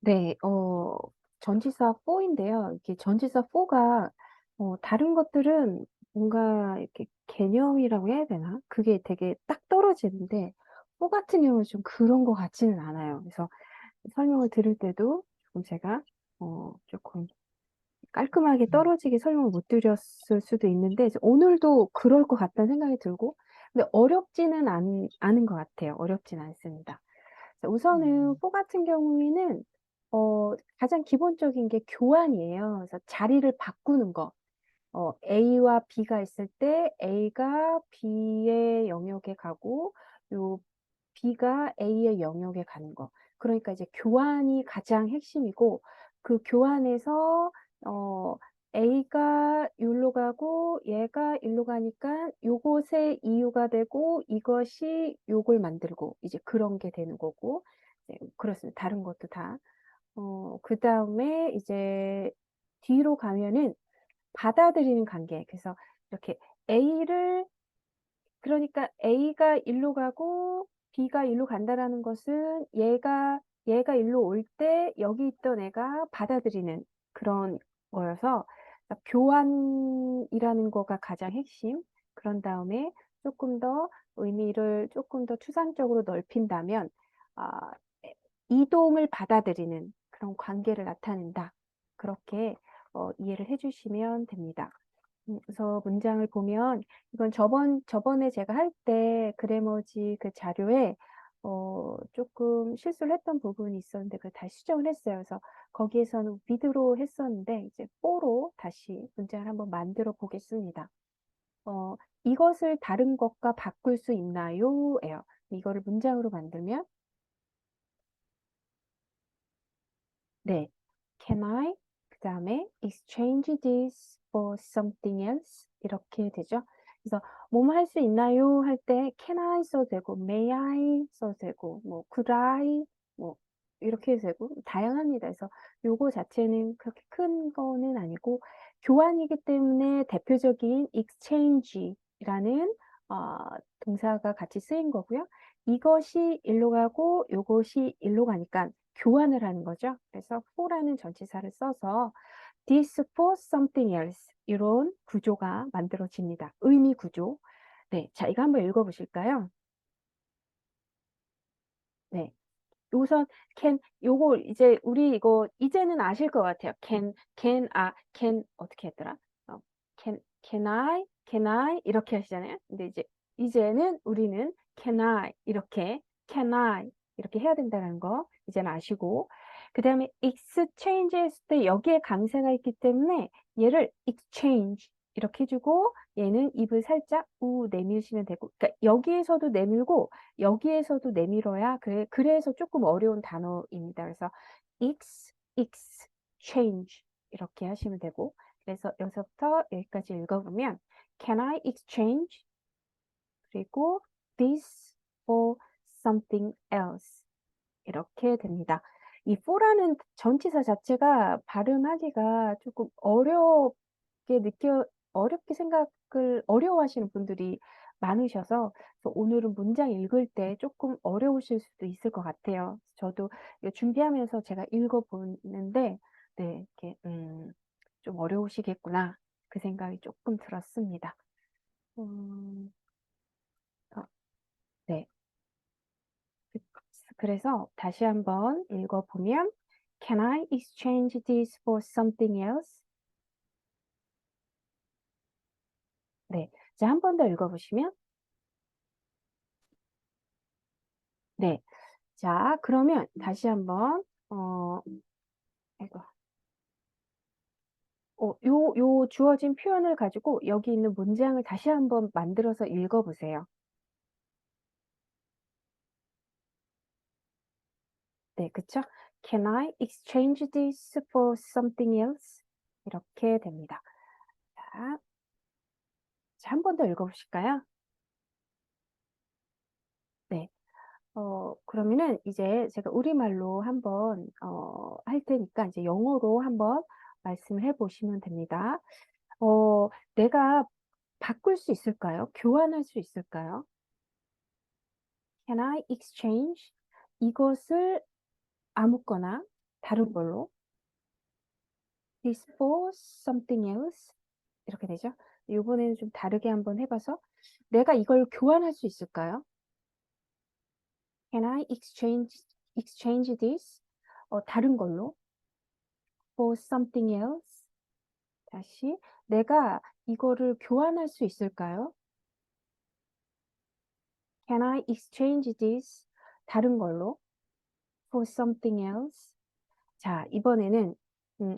네, 전치사 for인데요. 이게 전치사 for가, 다른 것들은 뭔가 이렇게 개념이라고 해야 되나? 그게 되게 딱 떨어지는데, for 같은 경우는 좀 그런 것 같지는 않아요. 그래서 설명을 들을 때도 조금 제가, 조금 깔끔하게 음, 떨어지게 설명을 못 드렸을 수도 있는데, 오늘도 그럴 것 같다는 생각이 들고, 근데 어렵지는 않은 것 같아요. 어렵진 않습니다. 자, 우선은 음, 포 같은 경우에는 가장 기본적인 게 교환이에요. 그래서 자리를 바꾸는 거. A와 B가 있을 때 A가 B의 영역에 가고 요 B가 A의 영역에 가는 거. 그러니까 이제 교환이 가장 핵심이고 그 교환에서 어, A가 여기로 가고 얘가 일로 가니까 요것의 이유가 되고 이것이 요걸 만들고 이제 그런 게 되는 거고 네, 그렇습니다. 다른 것도 다. 그 다음에 이제 뒤로 가면은 받아들이는 관계. 그래서 이렇게 A를 그러니까 A가 일로 가고 B가 일로 간다라는 것은 얘가 일로 올 때 여기 있던 애가 받아들이는 그런 거여서 그러니까 교환이라는 거가 가장 핵심. 그런 다음에 조금 더 의미를 조금 더 추상적으로 넓힌다면 아, 이동을 받아들이는 그런 관계를 나타낸다. 그렇게 이해를 해주시면 됩니다. 그래서 문장을 보면 이건 저번에 제가 할 때 그래머지 그 자료에 조금 실수를 했던 부분이 있었는데 그걸 다시 수정을 했어요. 그래서 거기에서는 with로 했었는데 이제 for로 다시 문장을 한번 만들어 보겠습니다. 어, 이것을 다른 것과 바꿀 수 있나요? 예요. 이거를 문장으로 만들면 네. Can I? 그 다음에 exchange this for something else? 이렇게 되죠. 그래서 뭐뭐 할 수 있나요? 할 때 can I 써도 되고 may I 써도 되고 뭐 could I 뭐 이렇게 해도 되고 다양합니다. 그래서 요거 자체는 그렇게 큰 거는 아니고 교환이기 때문에 대표적인 exchange라는 어, 동사가 같이 쓰인 거고요. 이것이 일로 가고 요것이 일로 가니까 교환을 하는 거죠. 그래서 for라는 전치사를 써서 this for something else 이런 구조가 만들어집니다. 의미 구조. 네, 자 이거 한번 읽어보실까요? 네, 우선 요거 이제 우리 이거 이제는 아실 것 같아요. can 어떻게 했더라? 어, can I 이렇게 하시잖아요. 근데 이제는 우리는 can I 이렇게 해야 된다는 거 이제는 아시고 그 다음에 exchange 했을 때 여기에 강세가 있기 때문에 얘를 exchange 이렇게 해주고 얘는 입을 살짝 우 내밀시면 되고 그러니까 여기에서도 내밀고 여기에서도 내밀어야 그래서 조금 어려운 단어입니다. 그래서 exchange 이렇게 하시면 되고 그래서 여기서부터 여기까지 읽어보면 Can I exchange? 그리고 this for something else 이렇게 됩니다. 이 for라는 전치사 자체가 발음하기가 조금 어렵게 생각을 어려워하시는 분들이 많으셔서 그래서 오늘은 문장 읽을 때 조금 어려우실 수도 있을 것 같아요. 저도 이거 준비하면서 제가 읽어보는데 네, 이렇게 좀 어려우시겠구나 그 생각이 조금 들었습니다. 음, 어, 네. 그- 그래서 다시 한번 읽어보면 Can I exchange this for something else? 네. 자, 한 번 더 읽어보시면 네. 자, 그러면 다시 한번 아이고. 요 주어진 표현을 가지고 여기 있는 문장을 다시 한번 만들어서 읽어보세요. 네, 그쵸? Can I exchange this for something else? 이렇게 됩니다. 자, 한 번 더 읽어보실까요? 네. 그러면은 이제 제가 우리말로 한번, 할 테니까 이제 영어로 한번 말씀을 해 보시면 됩니다. 내가 바꿀 수 있을까요? 교환할 수 있을까요? Can I exchange 이것을 아무거나 다른 걸로. This for something else. 이렇게 되죠. 요번에는 좀 다르게 한번 해봐서 내가 이걸 교환할 수 있을까요? Can I exchange this? 다른 걸로. For something else. 다시 내가 이거를 교환할 수 있을까요? Can I exchange this? 다른 걸로. For something else. 자, 이번에는 음,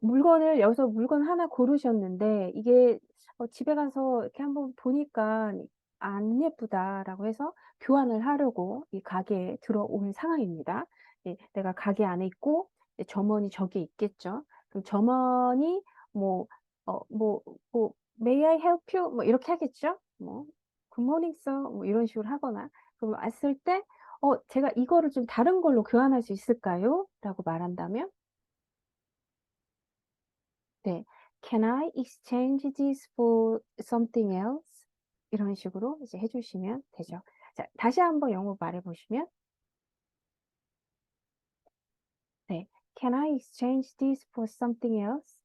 물건을 여기서 물건 하나 고르셨는데 이게 집에 가서 이렇게 한번 보니까 안 예쁘다라고 해서 교환을 하려고 이 가게에 들어온 상황입니다. 예, 내가 가게 안에 있고 점원이 저기에 있겠죠. 그럼 점원이 뭐, 뭐, May I help you? 뭐 이렇게 하겠죠. 뭐 Good morning, sir. 뭐 이런 식으로 하거나 그럼 왔을 때 제가 이거를 좀 다른 걸로 교환할 수 있을까요? 라고 말한다면, 네. Can I exchange this for something else? 이런 식으로 이제 해주시면 되죠. 자, 다시 한번 영어 말해보시면, 네. Can I exchange this for something else?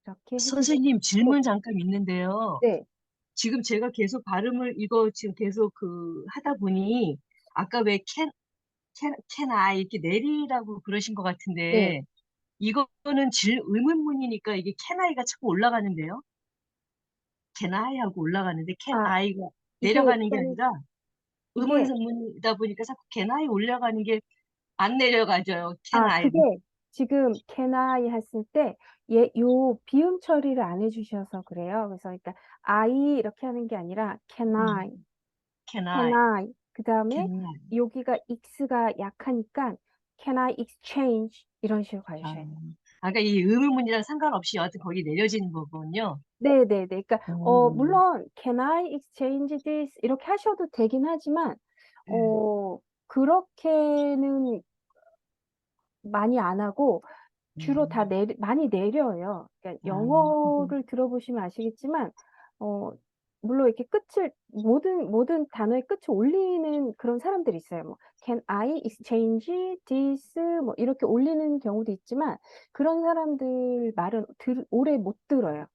이렇게 해주시면, 선생님, 네. 질문 잠깐 있는데요. 네. 지금 제가 계속 발음을 이거 지금 계속 하다 보니 아까 왜 can I 이렇게 내리라고 그러신 것 네. 같은데 이거는 의문문이니까 이게 can I가 자꾸 올라가는데요. can I 하고 올라가는데 can 아, I가 이게, 내려가는 게 아니라 이게, 의문문이다 보니까 자꾸 can I 올라가는 게 안 내려가져요. can 그게 I로. 지금 can I 했을 때, 요 비음 처리를 안 해주셔서 그래요. 그래서 그러니까 I 이렇게 하는 게 아니라 can I. can Can I, I? 그 다음에 can I. 여기가 X가 약하니까 Can I exchange? 이런 식으로 아, 가주셔야 돼요. 그러니까 이 의문문이랑 상관없이 여하튼 거기 내려지는 거군요. 네네네. 그러니까 음, 물론 Can I exchange this? 이렇게 하셔도 되긴 하지만 네. 그렇게는 많이 안 하고 주로 다 음, 많이 내려요. 그러니까 아, 그게, 영어를 들어보시면 아시겠지만, 어, 물론 이렇게 모든 단어의 끝을 올리는 그런 사람들이 있어요. 뭐, can I exchange this? 뭐, 이렇게 올리는 경우도 있지만, 그런 사람들 말은 오래 못 들어요.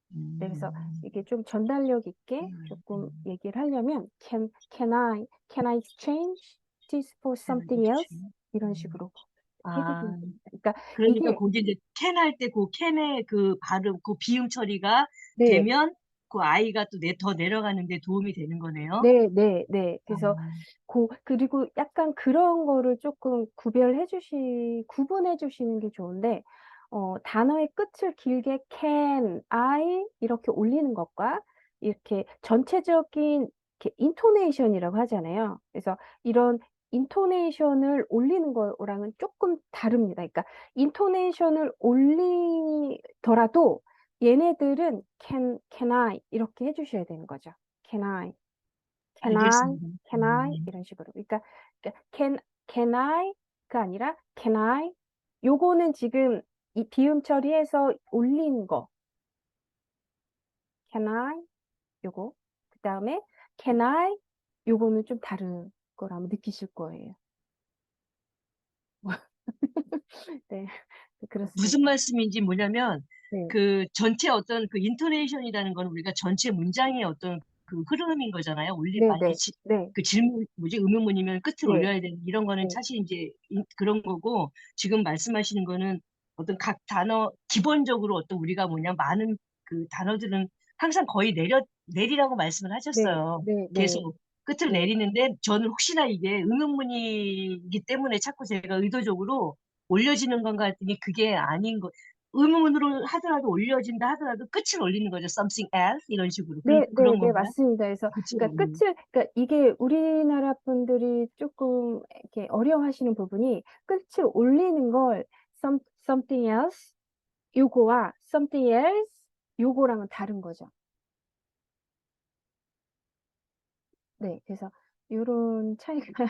네, 그래서 음, 이게 좀 전달력 있게 조금 얘기를 하려면, can I exchange this for can I something else? exchange? 이런 음. 식으로 아, 해주시면 됩니다. 그러니까 그러니까 이게, 거기 이제 캔 할 때 그 캔의 그 발음, 그 비음 처리가 네, 되면 그 아이가 또 더 내려가는 데 도움이 되는 거네요. 네, 네, 네. 아, 그래서 그리고 약간 그런 거를 조금 구분해 주시는 게 좋은데, 단어의 끝을 길게 can, I 이렇게 올리는 것과 이렇게 전체적인 이렇게 인토네이션이라고 하잖아요. 그래서 이런 인토네이션을 올리는 거랑은 조금 다릅니다. 그러니까 인토네이션을 올리더라도 얘네들은 can I 이렇게 해주셔야 되는 거죠. can I. Can I? 알겠습니다. Can I? 이런 식으로. 그러니까 can I가 아니라 can I? 요거는 지금 이 비음 처리해서 올린 거. Can I? 요거. 그 다음에 can I? 요거는 좀 다른 거라 아마 느끼실 거예요. 네, 무슨 그렇습니다. 말씀인지 뭐냐면 네, 그 전체 어떤 그 인토네이션이라는 건 우리가 전체 문장의 어떤 그 흐름인 거잖아요. 네, 만약에 네, 네, 그 질문 뭐지 의문문이면 끝을 네, 올려야 되는 이런 거는 네, 사실 이제 그런 거고 지금 말씀하시는 거는 어떤 각 단어 기본적으로 어떤 우리가 뭐냐 많은 그 단어들은 항상 거의 내리라고 말씀을 네, 하셨어요. 네, 네, 계속 끝을 네. 내리는데 저는 혹시나 이게 의문문이기 때문에 자꾸 제가 의도적으로 올려지는 건가 했더니 그게 아닌 거. 의문문으로 하더라도 올려진다 하더라도 끝을 올리는 거죠. something else 이런 식으로 네, 네, 그런 네, 건가요? 맞습니다. 그래서, 그쵸? 그러니까 그러니까 이게 우리나라 분들이 조금 이렇게 어려워하시는 부분이 끝을 올리는 걸 something else, 요거와 something else, 요거랑은 다른 거죠. 네, 그래서 요런 차이가,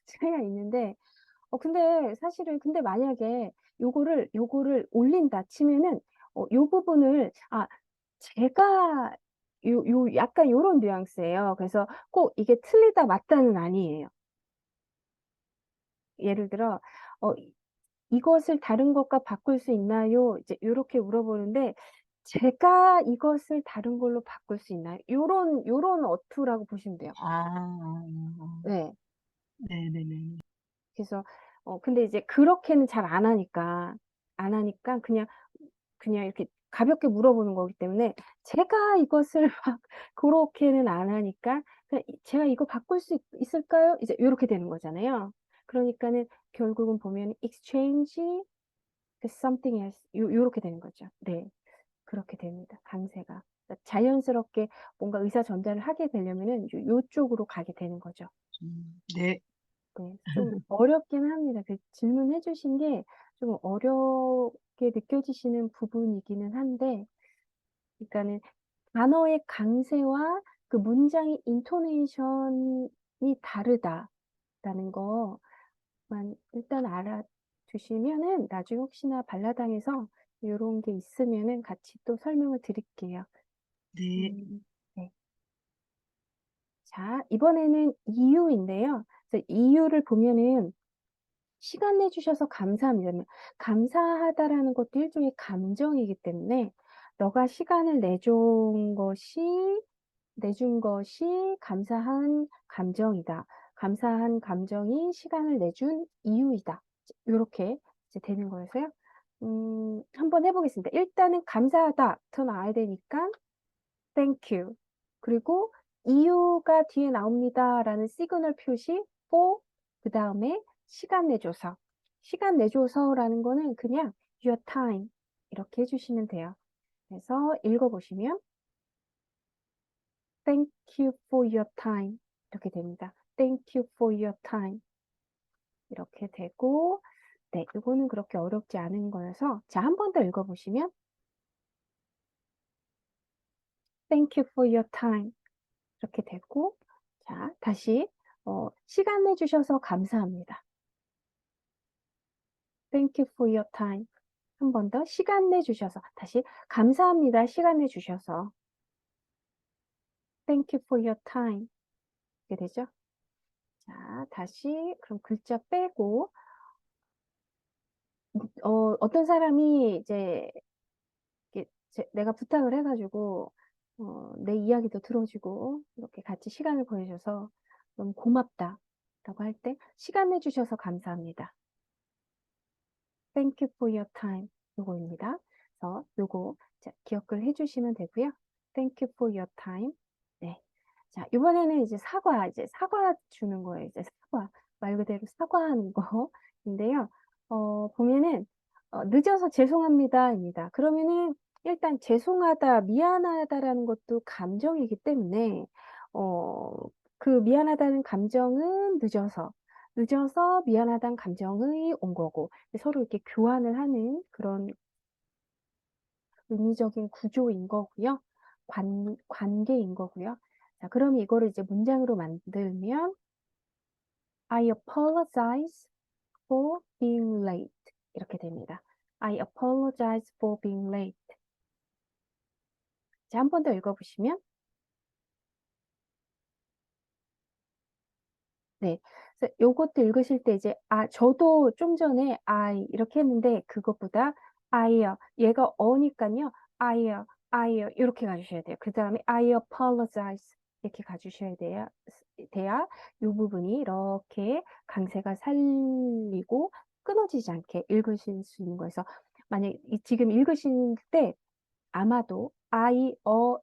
차이가 있는데, 근데 사실은, 근데 만약에 요거를 올린다 치면은, 요 부분을, 제가, 약간 요런 뉘앙스예요. 그래서 꼭 이게 틀리다 맞다는 아니에요. 예를 들어, 어, 이것을 다른 것과 바꿀 수 있나요? 이제 요렇게 물어보는데 제가 이것을 다른 걸로 바꿀 수 있나요? 요런 어투라고 보시면 돼요. 네. 네네네. 그래서 근데 이제 그렇게는 잘 안 하니까 그냥 이렇게 가볍게 물어보는 거기 때문에 제가 이것을 막 그렇게는 안 하니까 그냥 "제가 이거 바꿀 수 있을까요?" 이제 요렇게 되는 거잖아요. 그러니까는 결국은 보면 exchange 그 something else 요렇게 되는 거죠. 네. 그렇게 됩니다, 강세가. 그러니까 자연스럽게 뭔가 의사 전달을 하게 되려면은 요쪽으로 가게 되는 거죠. 네. 네. 좀 어렵긴 합니다. 그 질문해 주신 게 좀 어렵게 느껴지시는 부분이기는 한데 그러니까는 단어의 강세와 그 문장의 인토네이션이 다르다라는 거만 일단 알아두시면은 나중에 혹시나 발라당에서 요런 게 있으면은 같이 또 설명을 드릴게요. 네. 네. 자, 이번에는 이유인데요. 그래서 이유를 보면은 "시간 내 주셔서 감사합니다." 감사하다라는 것도 일종의 감정이기 때문에 너가 시간을 내준 것이 감사한 감정이다. 감사한 감정이 시간을 내준 이유이다. 이제 요렇게 이제 되는 거여서요. 한번 해 보겠습니다. 일단은 "감사하다."부터 나와야 되니까 "Thank you." 그리고 "이유가 뒤에 나옵니다."라는 시그널 표시 for 그다음에 "시간 내줘서." "시간 내줘서."라는 거는 그냥 "your time." 이렇게 해 주시면 돼요. 그래서 읽어 보시면 "Thank you for your time." 이렇게 됩니다. "Thank you for your time." 이렇게 되고 네 요거는 그렇게 어렵지 않은 거여서 자 한 번 더 읽어 보시면 "Thank you for your time." 이렇게 되고 자 다시 "시간 내 주셔서 감사합니다." "Thank you for your time." 한 번 더 "시간 내 주셔서." 다시 "감사합니다. 시간 내 주셔서." "Thank you for your time." 이렇게 되죠. 자 다시 그럼 글자 빼고 어떤 사람이 이제 이렇게 내가 부탁을 해 가지고 내 이야기도 들어 주고 이렇게 같이 시간을 보내 줘서 "너무 고맙다."라고 할 때 "시간 내 주셔서 감사합니다." "Thank you for your time." 요거입니다. 그래서 요거 자 기억을 해 주시면 되고요. "Thank you for your time." 네. 자 이번에는 이제 사과 주는 거예요. 이제 사과. 말 그대로 사과하는 거인데요. 보면은 "늦어서 죄송합니다."입니다. 그러면은 일단 죄송하다, 미안하다라는 것도 감정이기 때문에 어 그 미안하다는 감정은 늦어서 미안하다는 감정이 온 거고 서로 이렇게 교환을 하는 그런 의미적인 구조인 거고요. 관계인 거고요. 자 그럼 이거를 이제 문장으로 만들면 I apologize for being late 이렇게 됩니다. I apologize for being late. 자 한 번 더 읽어 보시면 네. 그래서 요것도 읽으실 때 이제 저도 좀 전에 I 이렇게 했는데 그것보다 I요. 얘가 어니깐요. I요 요렇게 가 주셔야 돼요. 그다음에 I apologize 이렇게 가 주셔야 돼야 요 부분이 이렇게 강세가 살리고 끊어지지 않게 읽으실 수 있는 거여서 만약에 지금 읽으실 때 아마도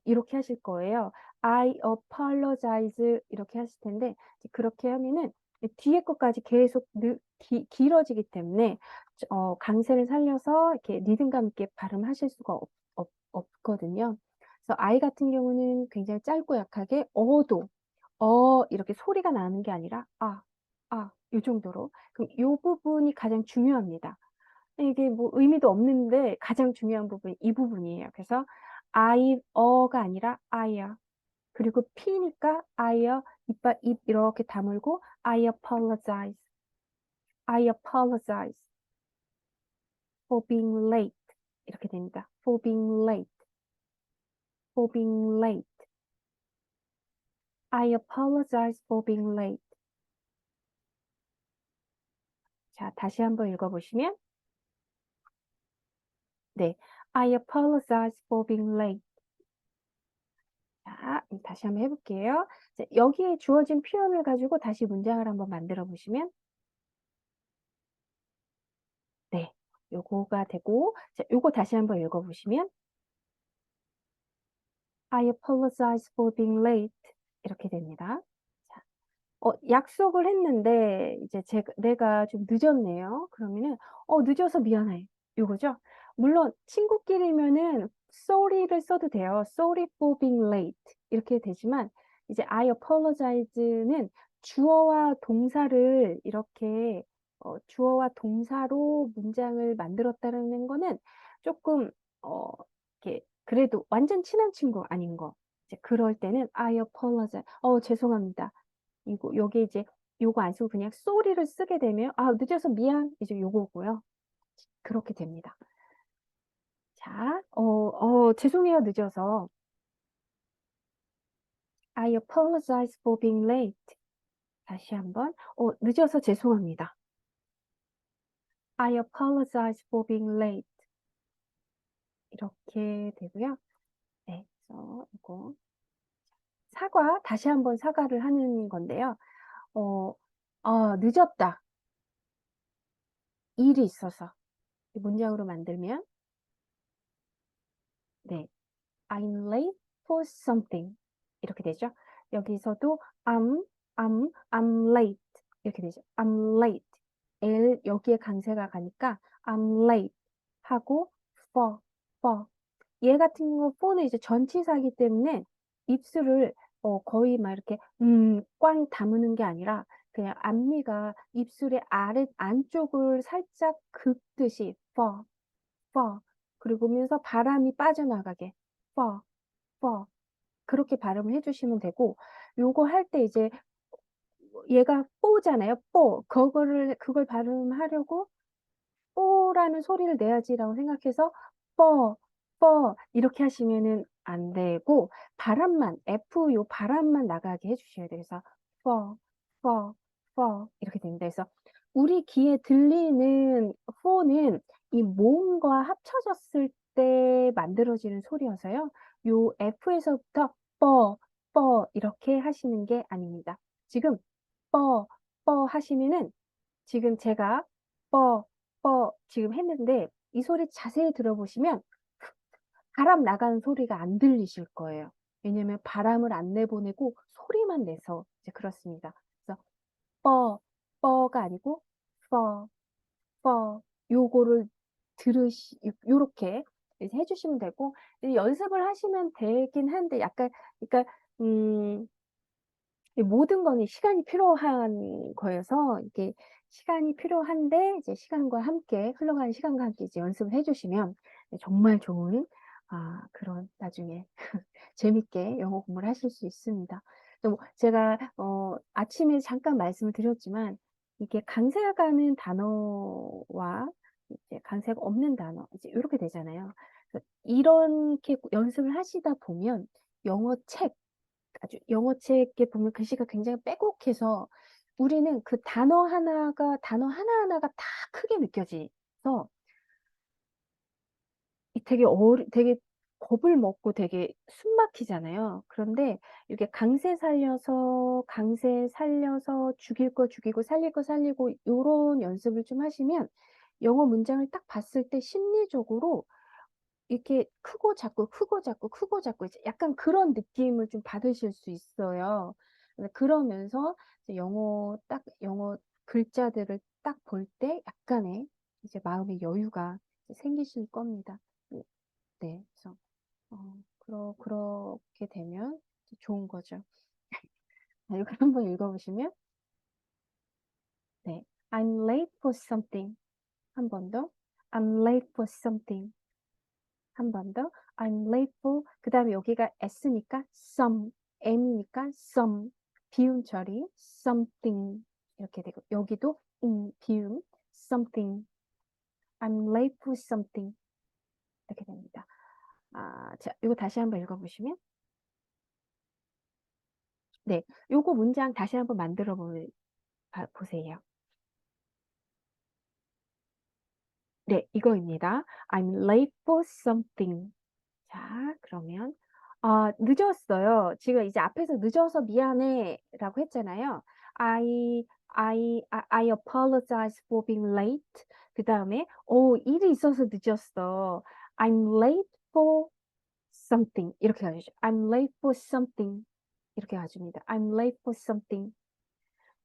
이렇게 하실 거예요. I apologize 이렇게 하실 텐데 이제 그렇게 하면은 뒤에 것까지 계속 길어지기 때문에 강세를 살려서 이렇게 리듬감 있게 발음하실 수가 없거든요. 그래서 I 같은 경우는 굉장히 짧고 약하게 어도 이렇게 소리가 나는 게 아니라 요 정도로. 그럼 요 부분이 가장 중요합니다. 이게 뭐 의미도 없는데 가장 중요한 부분이 이 부분이에요. 그래서 가 아니라 I야. 그리고 P니까 I야. 입 이렇게 다물고 I apologize. I apologize for being late. 이렇게 됩니다. For being late. For being late. I apologize for being late. 자, 다시 한번 읽어 보시면 네. I apologize for being late. 자, 다시 한번 해볼게요. 자, 여기에 주어진 표현을 가지고 다시 문장을 한번 만들어 보시면, 네. 요거가 되고, 자, 요거 다시 한번 읽어보시면, I apologize for being late. 이렇게 됩니다. 자, 약속을 했는데, 이제 내가 좀 늦었네요. 그러면은, 늦어서 미안해. 요거죠? 물론, 친구끼리면은, sorry를 써도 돼요. Sorry for being late. 이렇게 되지만, 이제 I apologize는 주어와 동사를 이렇게, 주어와 동사로 문장을 만들었다는 거는 조금, 어, 이렇게, 그래도 완전 친한 친구 아닌 거. 이제 그럴 때는 I apologize. 죄송합니다. 이거 여기 이제 요거 안 쓰고 그냥 sorry를 쓰게 되면 늦어서 미안 이제 요거고요. 그렇게 됩니다. 자, 죄송해요 늦어서. I apologize for being late. 다시 한번 늦어서 죄송합니다. I apologize for being late. 이렇게 되고요. 네, 그래서 이거 사과 다시 한번 사과를 하는 건데요. 어, 늦었다. 일이 있어서 이 문장으로 만들면 네, I'm late for something. 이렇게 되죠. 여기서도 I'm late. 이렇게 되죠. I'm late. 여기에 강세가 가니까 I'm late 하고 for. 얘 같은 거 for는 이제 전치사이기 때문에 입술을 거의 막 이렇게 꽝 다무는 게 아니라 그냥 앞니가 입술의 안쪽을 살짝 긋듯이 for. 그리고 면서 바람이 빠져나가게 for. 그렇게 발음을 해주시면 되고, 요거 할 때 이제 얘가 뽀잖아요. 뽀. 그걸 발음하려고 뽀라는 소리를 내야지라고 생각해서 뻐, 뻐 이렇게 하시면은 안 되고 F 요 바람만 나가게 해주셔야 돼요. 그래서 뻐, 뻐, 뻐 이렇게 됩니다. 그래서 우리 귀에 들리는 포는 이 모음과 합쳐졌을 때 만들어지는 소리여서요. 요 F에서부터 뻐 이렇게 하시는 게 아닙니다. 지금 뻐 하시면은 지금 제가 뻐 지금 했는데 이 소리 자세히 들어보시면 바람 나가는 소리가 안 들리실 거예요. 왜냐면 바람을 안 내보내고 소리만 내서 이제 그렇습니다. 그래서 뻐가 아니고 뻐 요거를 요렇게 이제 해주시면 되고 이제 연습을 하시면 되긴 한데 약간 그러니까 이 모든 거는 시간이 필요한 거여서 이게 시간이 필요한데 이제 흘러가는 시간과 함께 이제 연습을 해주시면 정말 좋은 그런 나중에 재밌게 영어 공부를 하실 수 있습니다. 또 제가 아침에 잠깐 말씀을 드렸지만 이게 강세가 가는 단어와 이제 강세가 없는 단어 이제 이렇게 되잖아요. 그래서 이렇게 연습을 하시다 보면 영어 책 아주 영어 책에 보면 글씨가 굉장히 빼곡해서 우리는 그 단어 하나하나가 다 크게 느껴져서 되게 겁을 먹고 되게 숨 막히잖아요. 그런데 이렇게 강세 살려서 죽일 거 죽이고 살릴 거 살리고 요런 연습을 좀 하시면 영어 문장을 딱 봤을 때 심리적으로 이렇게 크고 작고 이제 약간 그런 느낌을 좀 받으실 수 있어요. 그러면서 이제 영어 글자들을 딱 볼 때 약간의 이제 마음의 여유가 생기실 겁니다. 네, 그래서 그렇게 되면 좋은 거죠. 이거 한번 읽어보시면, 네, I'm late for something. 한 번 더, I'm late for something. 한 번 더, I'm late for, 그 다음에 여기가 S니까 M이니까 some, 비음 처리, something. 이렇게 되고, 여기도 비음, something. I'm late for something. 이렇게 됩니다. 자, 이거 다시 한번 읽어보시면, 네, 요거 문장 다시 한번 보세요. 네, 이거입니다. I'm late for something. 자, 그러면 늦었어요. 지금 이제 앞에서 늦어서 미안해라고 했잖아요. I apologize for being late. 그다음에 일이 있어서 늦었어. I'm late for something. 이렇게 가주죠. I'm late for something. 이렇게 가줍니다. I'm late for something.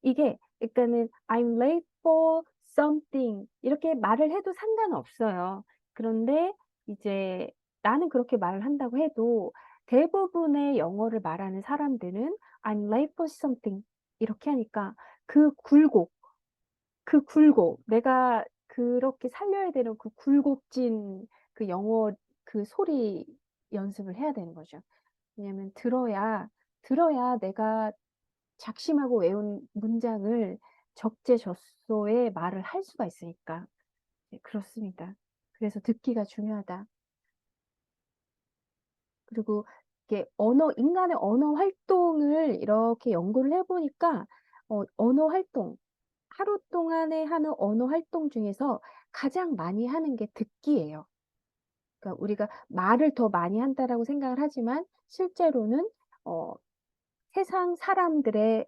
이게 그러니까는 I'm late for something 이렇게 말을 해도 상관없어요. 그런데 이제 나는 그렇게 말을 한다고 해도 대부분의 영어를 말하는 사람들은 I'm late for something 이렇게 하니까 그 굴곡, 내가 그렇게 살려야 되는 그 굴곡진 그 영어 그 소리 연습을 해야 되는 거죠. 왜냐면 들어야 내가 작심하고 외운 문장을 적재적소에 말을 할 수가 있으니까. 네, 그렇습니다. 그래서 듣기가 중요하다. 그리고 이게 인간의 언어 활동을 이렇게 연구를 해보니까, 언어 활동, 하루 동안에 하는 언어 활동 중에서 가장 많이 하는 게 듣기예요. 그러니까 우리가 말을 더 많이 한다라고 생각을 하지만 실제로는 세상 사람들의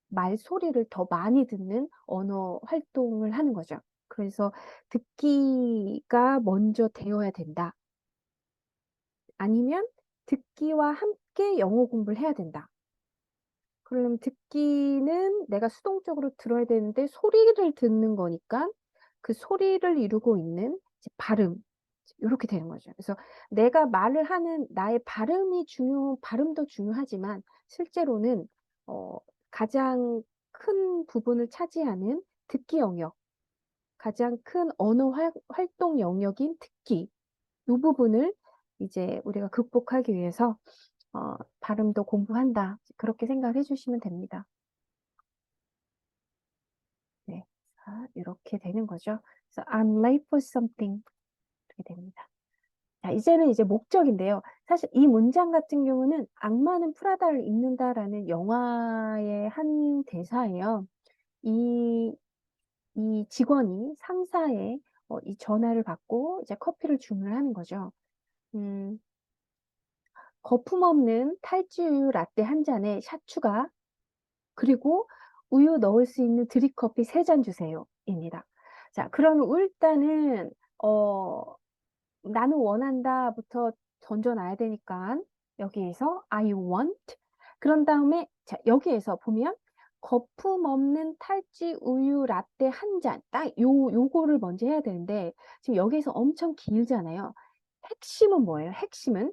말소리를 더 많이 듣는 언어 활동을 하는 거죠. 그래서 듣기가 먼저 되어야 된다. 아니면 듣기와 함께 영어 공부를 해야 된다. 그러면 듣기는 내가 수동적으로 들어야 되는데 소리를 듣는 거니까 그 소리를 이루고 있는 이제 발음, 이렇게 되는 거죠. 그래서 내가 말을 하는 나의 발음도 중요하지만 실제로는 가장 큰 부분을 차지하는 듣기 영역, 가장 큰 언어 활동 영역인 듣기, 이 부분을 이제 우리가 극복하기 위해서 발음도 공부한다. 그렇게 생각을 해주시면 됩니다. 네. 자, 이렇게 되는 거죠. 그래서 I'm late for something. 이렇게 됩니다. 자, 이제는 이제 목적인데요. 사실 이 문장 같은 경우는 악마는 프라다를 입는다라는 영화의 한 대사예요. 이, 이 직원이 상사의 이 전화를 받고 이제 커피를 주문을 하는 거죠. 음, 거품 없는 탈지우유 라떼 한 잔에 샷 추가, 그리고 우유 넣을 수 있는 드립커피 3잔 주세요. 입니다. 자, 그러면 일단은, 나는 원한다부터 던져놔야 되니까 여기에서 I want 그런 다음에 자 여기에서 보면 거품 없는 탈지 우유 라떼 한 잔 딱 요거를 먼저 해야 되는데 지금 여기에서 엄청 길잖아요. 핵심은 뭐예요? 핵심은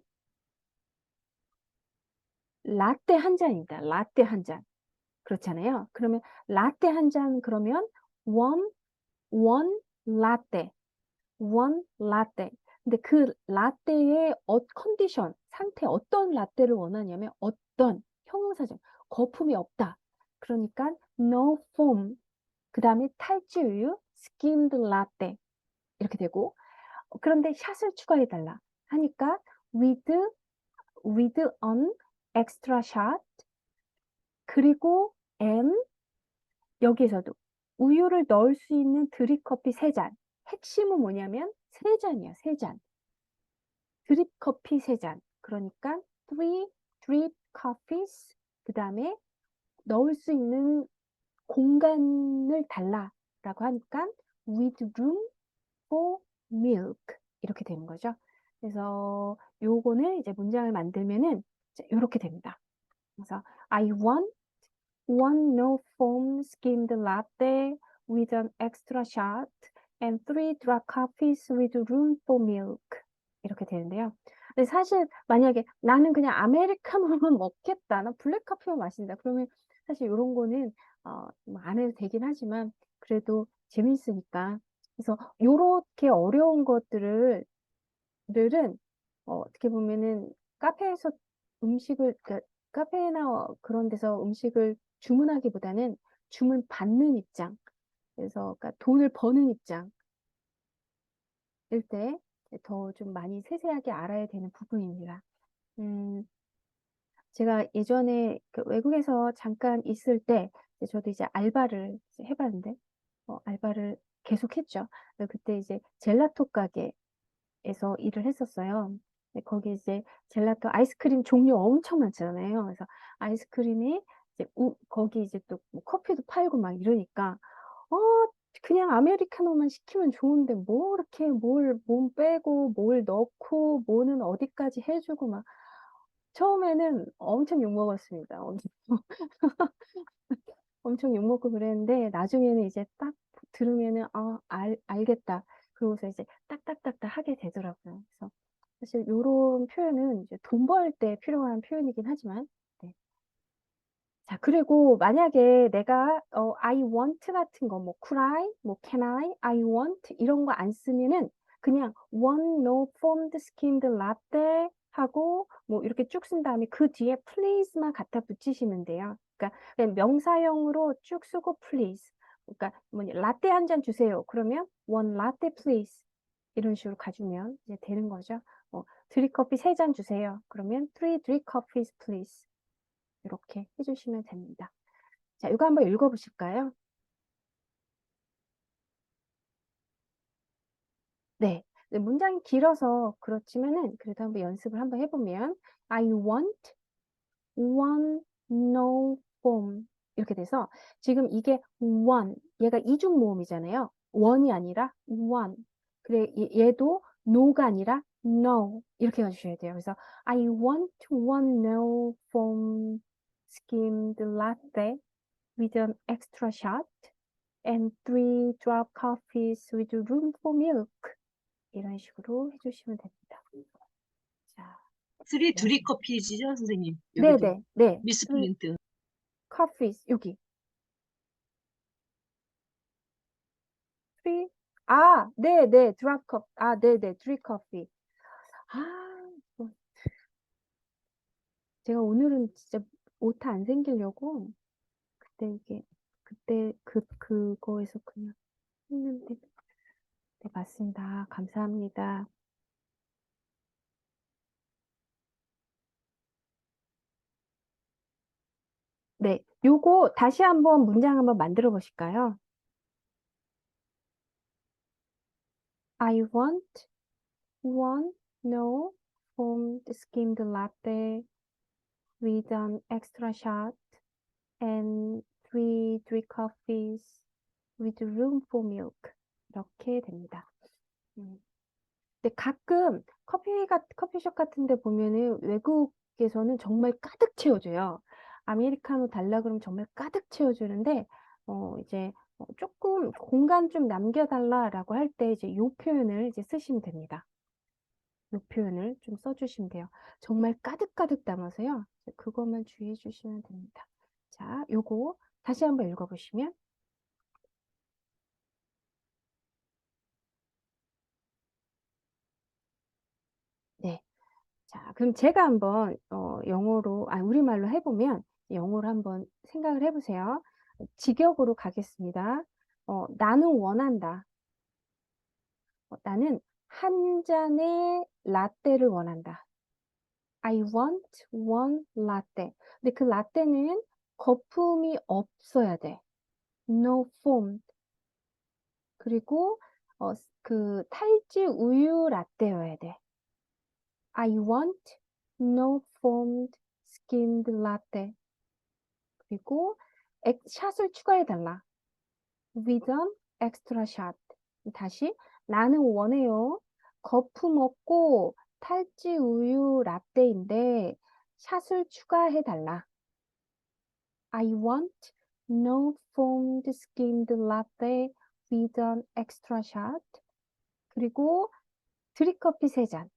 라떼 한 잔입니다. 라떼 한 잔. 그렇잖아요. 그러면 라떼 한 잔 그러면 one one 라떼 원 라떼. 근데 그 라떼의 컨디션, 상태 어떤 라떼를 원하냐면 어떤 형용사죠. 거품이 없다. 그러니까 no foam. 그다음에 탈지우유 skimmed latte 이렇게 되고 그런데 샷을 추가해 달라 하니까 with an extra shot 그리고 and 여기에서도 우유를 넣을 수 있는 드립커피 3잔. 핵심은 뭐냐면 3잔이야, 3잔. 드립커피 3잔. 그러니까 three drip coffees. 그다음에 넣을 수 있는 공간을 달라라고 하니까 with room for milk. 이렇게 되는 거죠. 그래서 요거는 이제 문장을 만들면은 이렇게 됩니다. 그래서 I want one no foam skimmed latte with an extra shot and 3 dark coffees with room for milk. 이렇게 되는데요. 근데 사실 만약에 나는 그냥 아메리카노만 먹겠다. 나 블랙커피만 마신다. 그러면 사실 이런 거는 뭐안 해도 되긴 하지만 그래도 재밌으니까. 그래서 요렇게 어려운 것들을 은 어떻게 보면은 카페에서 그러니까 카페나 그런 데서 음식을 주문하기보다는 주문 받는 입장, 그래서 그러니까 돈을 버는 입장일 때 더 좀 많이 세세하게 알아야 되는 부분입니다. 음, 제가 예전에 그 외국에서 잠깐 있을 때 저도 이제 알바를 해봤는데, 알바를 계속 했죠. 그때 이제 젤라또 가게에서 일을 했었어요. 근데 거기 이제 젤라또 아이스크림 종류 엄청 많잖아요. 그래서 아이스크림이 이제 거기 이제 또뭐 커피도 팔고 막 이러니까 어 그냥 아메리카노만 시키면 좋은데 뭐 이렇게 뭘 몸 빼고 뭘 넣고 뭐는 어디까지 해주고 막 처음에는 엄청 욕먹었습니다. 엄청 욕먹고 그랬는데 나중에는 이제 딱 들으면은 알겠다. 그러고서 이제 딱딱딱딱 하게 되더라고요. 그래서 사실 요런 표현은 이제 돈 벌 때 필요한 표현이긴 하지만 네. 자, 그리고 만약에 내가 I want 같은 거, 뭐 could I, 뭐 can I want 이런 거 안 쓰면은 그냥 want no foamed skimmed latte 하고 뭐 이렇게 쭉 쓴 다음에 그 뒤에 please만 갖다 붙이시면 돼요. 그러니까 그냥 명사형으로 쭉 쓰고 please. 그러니까 뭐 라떼 한 잔 주세요. 그러면 one latte please 이런 식으로 가주면 이제 되는 거죠. 드립커피 3잔 주세요. 그러면 three drip coffees please. 이렇게 해주시면 됩니다. 자, 이거 한번 읽어보실까요? 네. 네, 문장이 길어서 그렇지만은 그래도 한번 연습을 한번 해보면 I want one no form 이렇게 돼서 지금 이게 one 얘가 이중 모음이잖아요. one이 아니라 one. 그래 얘도 no가 아니라 no 이렇게 해주셔야 돼요. 그래서 I want one no foam skimmed latte with an extra shot. and 3 drop coffees with room for milk. 이런 식으로 해주시면 됩니다. 자, 쓰리 네. 드립 커피지죠, 선생님? 여기도. 네네, 네. 미스 3 플린트. coffees, 여기. 3, 네네, drop cup. 네네, 3 coffee. 뭐, 제가 오늘은 진짜 오타 안 생기려고 그때 그거에서 그냥 했는데. 네, 맞습니다. 감사합니다. 네, 요거 다시 한번 문장 한번 만들어 보실까요? I want one no foam skimmed latte with an extra shot and 3 coffees with room for milk. 이렇게 됩니다. 근데 가끔 커피숍 같은 데 보면은 외국에서는 정말 가득 채워줘요. 아메리카노 달라 그러면 정말 가득 채워주는데, 이제 조금 공간 좀 남겨달라라고 할 때 이제 요 표현을 이제 쓰시면 됩니다. 요 표현을 좀 써주시면 돼요. 정말 가득가득 담아서요. 그것만 주의해 주시면 됩니다. 자, 요거 다시 한번 읽어보시면 네. 자, 그럼 제가 한번 영어로 우리말로 해보면 영어로 한번 생각을 해보세요. 직역으로 가겠습니다. 나는 원한다. 나는 한 잔의 라떼를 원한다. I want one latte. 근데 그 라떼는 거품이 없어야 돼. No foam. 그리고 그 탈지 우유 라떼여야 돼. I want no foamed skimmed latte. 그리고 샷을 추가해달라. with an extra shot. 다시 나는 원해요. 거품 없고 탈지 우유 라떼인데 샷을 추가해달라. I want no foamed skimmed latte with an extra shot. 그리고 드립커피 3잔.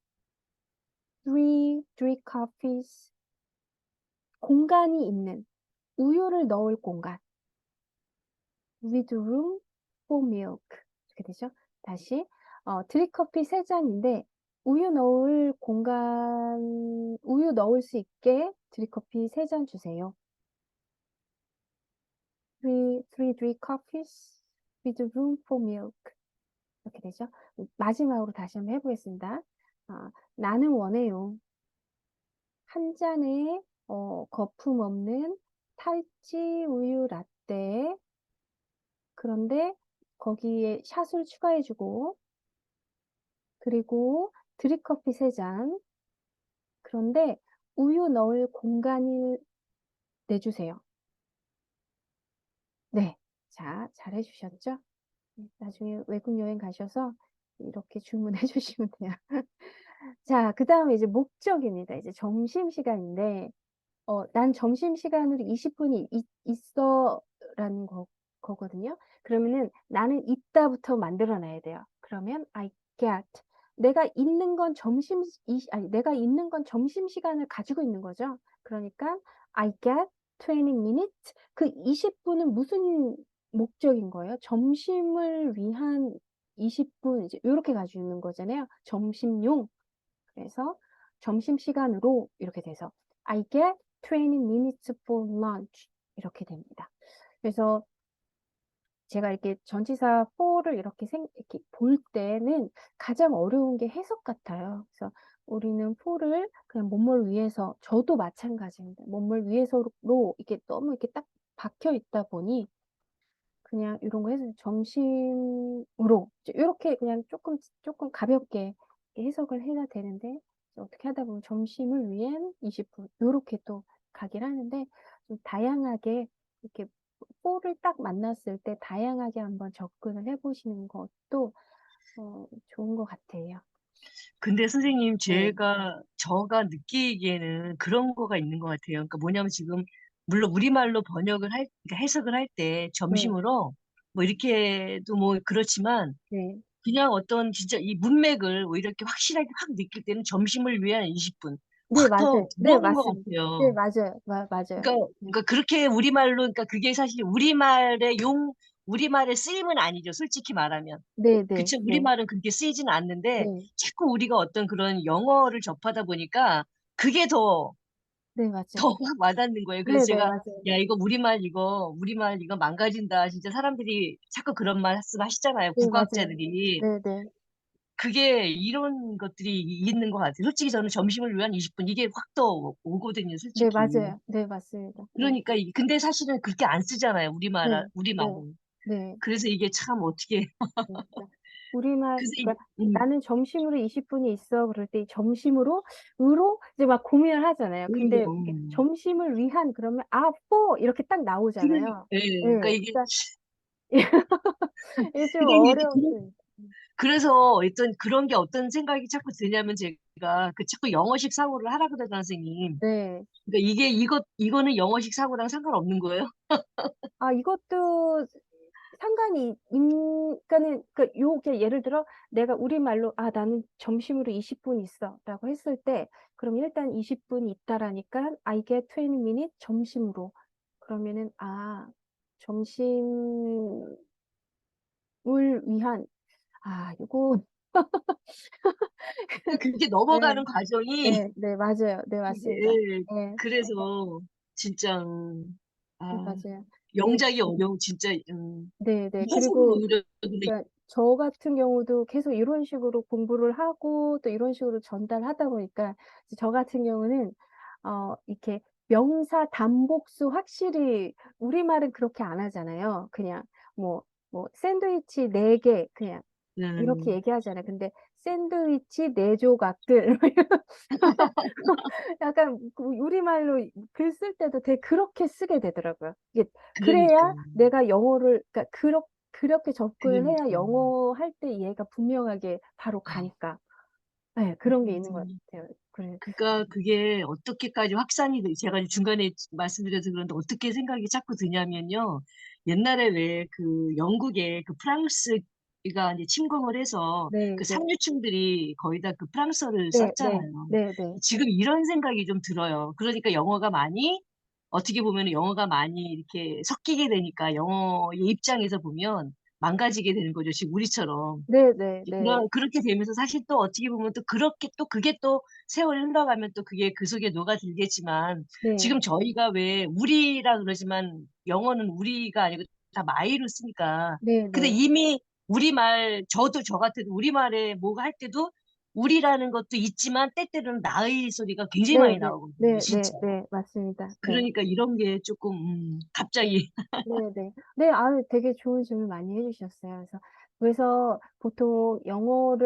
3 drip coffees. 공간이 있는 우유를 넣을 공간. with room for milk. 이렇게 되죠. 다시 드립커피 3잔인데 우유 넣을 수 있게 드립커피 3잔 주세요. 3 drip coffees with room for milk. 이렇게 되죠. 마지막으로 다시 한번 해보겠습니다. 나는 원해요. 한 잔에 거품 없는 탈지 우유 라떼. 그런데 거기에 샷을 추가해 주고 그리고 드립커피 3 잔. 그런데 우유 넣을 공간을 내주세요. 네. 자, 잘해 주셨죠? 나중에 외국 여행 가셔서 이렇게 주문해 주시면 돼요. 자, 그다음에 이제 목적입니다. 이제 점심시간인데 "난 점심시간으로 20 분이 있어."라는 거거든요. 그러면은 나는 있다부터 만들어 놔야 돼요. 그러면 I get 내가 있는 건 내가 있는 건 점심시간을 가지고 있는 거죠. 그러니까 I get 20 minutes 그 20 분은 무슨 목적인 거예요? 점심을 위한 20분 이제 요렇게 가지고 있는 거잖아요. 점심용. 그래서 점심시간으로 이렇게 돼서 I get 20 minutes for lunch 이렇게 됩니다. 그래서 제가 이렇게 전치사 for를 이렇게 볼 때는 가장 어려운 게 해석 같아요. 그래서 우리는 for를 그냥 뭐뭐를 위해서 저도 마찬가지입니다. 뭐뭐를 위해서로 이렇게 너무 이렇게 딱 박혀 있다 보니 그냥 요런 거 해서 점심으로 이제 요렇게 그냥 쪼끔 가볍게 해석을 해야 되는데 이제 어떻게 하다 보면 점심을 위한 20분 요렇게 또 가긴 하는데 좀 다양하게 이렇게 for를 딱 만났을 때 다양하게 한번 접근을 해 보시는 것도 좋은 것 같아요. 근데 선생님, 네. 제가 느끼기에는 그런 거가 있는 것 같아요. 그러니까 뭐냐면 지금, 물론 우리말로 그러니까 해석을 할 때 네. 점심으로 뭐 이렇게도 뭐 그렇지만, 네. 그냥 어떤 진짜 이 문맥을 뭐 이렇게 확실하게 확 느낄 때는 점심을 위한 20분. 네 확 더 맞아요. 네 들어오는 것 맞습니다. 네 같아요. 맞아요. 맞아요. 네. 그러니까 그렇게 그러니까 그게 사실 우리말의 쓰임은 아니죠, 솔직히 말하면. 네네. 그쵸. 네. 우리말은 그렇게 쓰이지는 않는데, 네. 자꾸 우리가 어떤 그런 영어를 접하다 보니까 그게 네 더 맞아요. 확 와닿는 거예요. 그래서 네네 제가 맞아요. "야, 이거 우리말 이거 망가진다." 진짜 사람들이 자꾸 그런 말씀 하시잖아요, 네 맞아요. 국어학자들이. 네네. 그게 이런 것들이 있는 것 같아요. 솔직히 저는 점심을 위한 20분, 이게 확 더 오거든요, 네 솔직히. 맞아요. 네 맞습니다. 네. 그러니까 근데 사실은 그렇게 안 쓰잖아요, 네. 네. 우리말은. 네. 그래서 이게 참 어떻게 네. 그러니까 우리말 그래서 이 그러니까 "나는 점심으로 20 분이 있어." 그럴 때 이 점심으로 으로 이제 막 고민을 하잖아요. 근데 이게 점심을 위한 그러면 "아 for." 이렇게 딱 나오잖아요. 예. 예. 그러니까 이게 그러니까 이게 좀 선생님, 어려울 수 있 그래서 어떤 그런 게 어떤 생각이 자꾸 드냐면, 제가 자꾸 영어식 사고를 하라 그러잖아요, 선생님. 네. 그러니까 이거는 영어식 사고랑 상관없는 거예요? 아 이것도 상관이 그러니까는 요게 예를 들어 내가 우리말로 "아 나는 점심으로 20분 있어."라고 했을 때 그럼 일단 20 분이 있다라니까 I get 20 minutes 점심으로. 그러면은 점심을 위한 요거 그러니까 그게 네. 넘어가는 과정이 네. 네 맞아요. 네 그게 맞습니다. 예. 예. 그래서 진짜 네 아 맞아요. 이 영작이 어려운 진짜 네네. 해석은 그리고 오히려 근데 그러니까 저 같은 경우도 계속 이런 식으로 공부를 하고 또 이런 식으로 전달하다 보니까 이제 저 같은 경우는 이렇게 명사 단복수 확실히 우리말은 그렇게 안 하잖아요. 그냥 샌드위치 4개 그냥 이렇게 음 얘기하잖아요. 근데 샌드위치 4 조각들 약간 우리말로 글 쓸 때도 되게 그렇게 쓰게 되더라고요. 이게 그래야 그러니까, 내가 영어를 그러니까 그렇게 접근을 해야 그러니까. 영어 할 때 이해가 분명하게 바로 아 가니까. 예 그런 게 있는 것 맞아요. 같아요. 그래 그러니까 그게 어떻게까지 확산이 제가 중간에 말씀드려서 그런데 어떻게 생각이 자꾸 드냐면요. 옛날에 왜 영국에 프랑스가 이제 침공을 해서 네 네. 상류층들이 거의 다 프랑스어를 네 네. 썼잖아요. 네네. 지금 이런 생각이 좀 들어요. 그러니까 어떻게 보면은 영어가 많이 이렇게 섞이게 되니까 영어의 입장에서 보면 망가지게 되는 거죠, 지금 우리처럼. 네네네. 그렇게 되면서 사실 또 어떻게 보면 또 그게 또 세월이 흘러가면 또 그게 그 속에 녹아들겠지만, 네. 지금 저희가 왜 우리라 그러지만 영어는 우리가 아니고 다 마이를 쓰니까. 근데 네네. 이미 저도 저 같아도 우리말에 뭐가 할 때도 우리라는 것도 있지만 때때로는 나의 소리가 굉장히 네, 많이 네, 나오거든요, 네, 진짜. 네, 네, 맞습니다. 네. 그러니까 이런 게 조금 네, 갑자기 네, 네. 네, 아유, 되게 좋은 질문 많이 해주셨어요. 그래서 보통 영어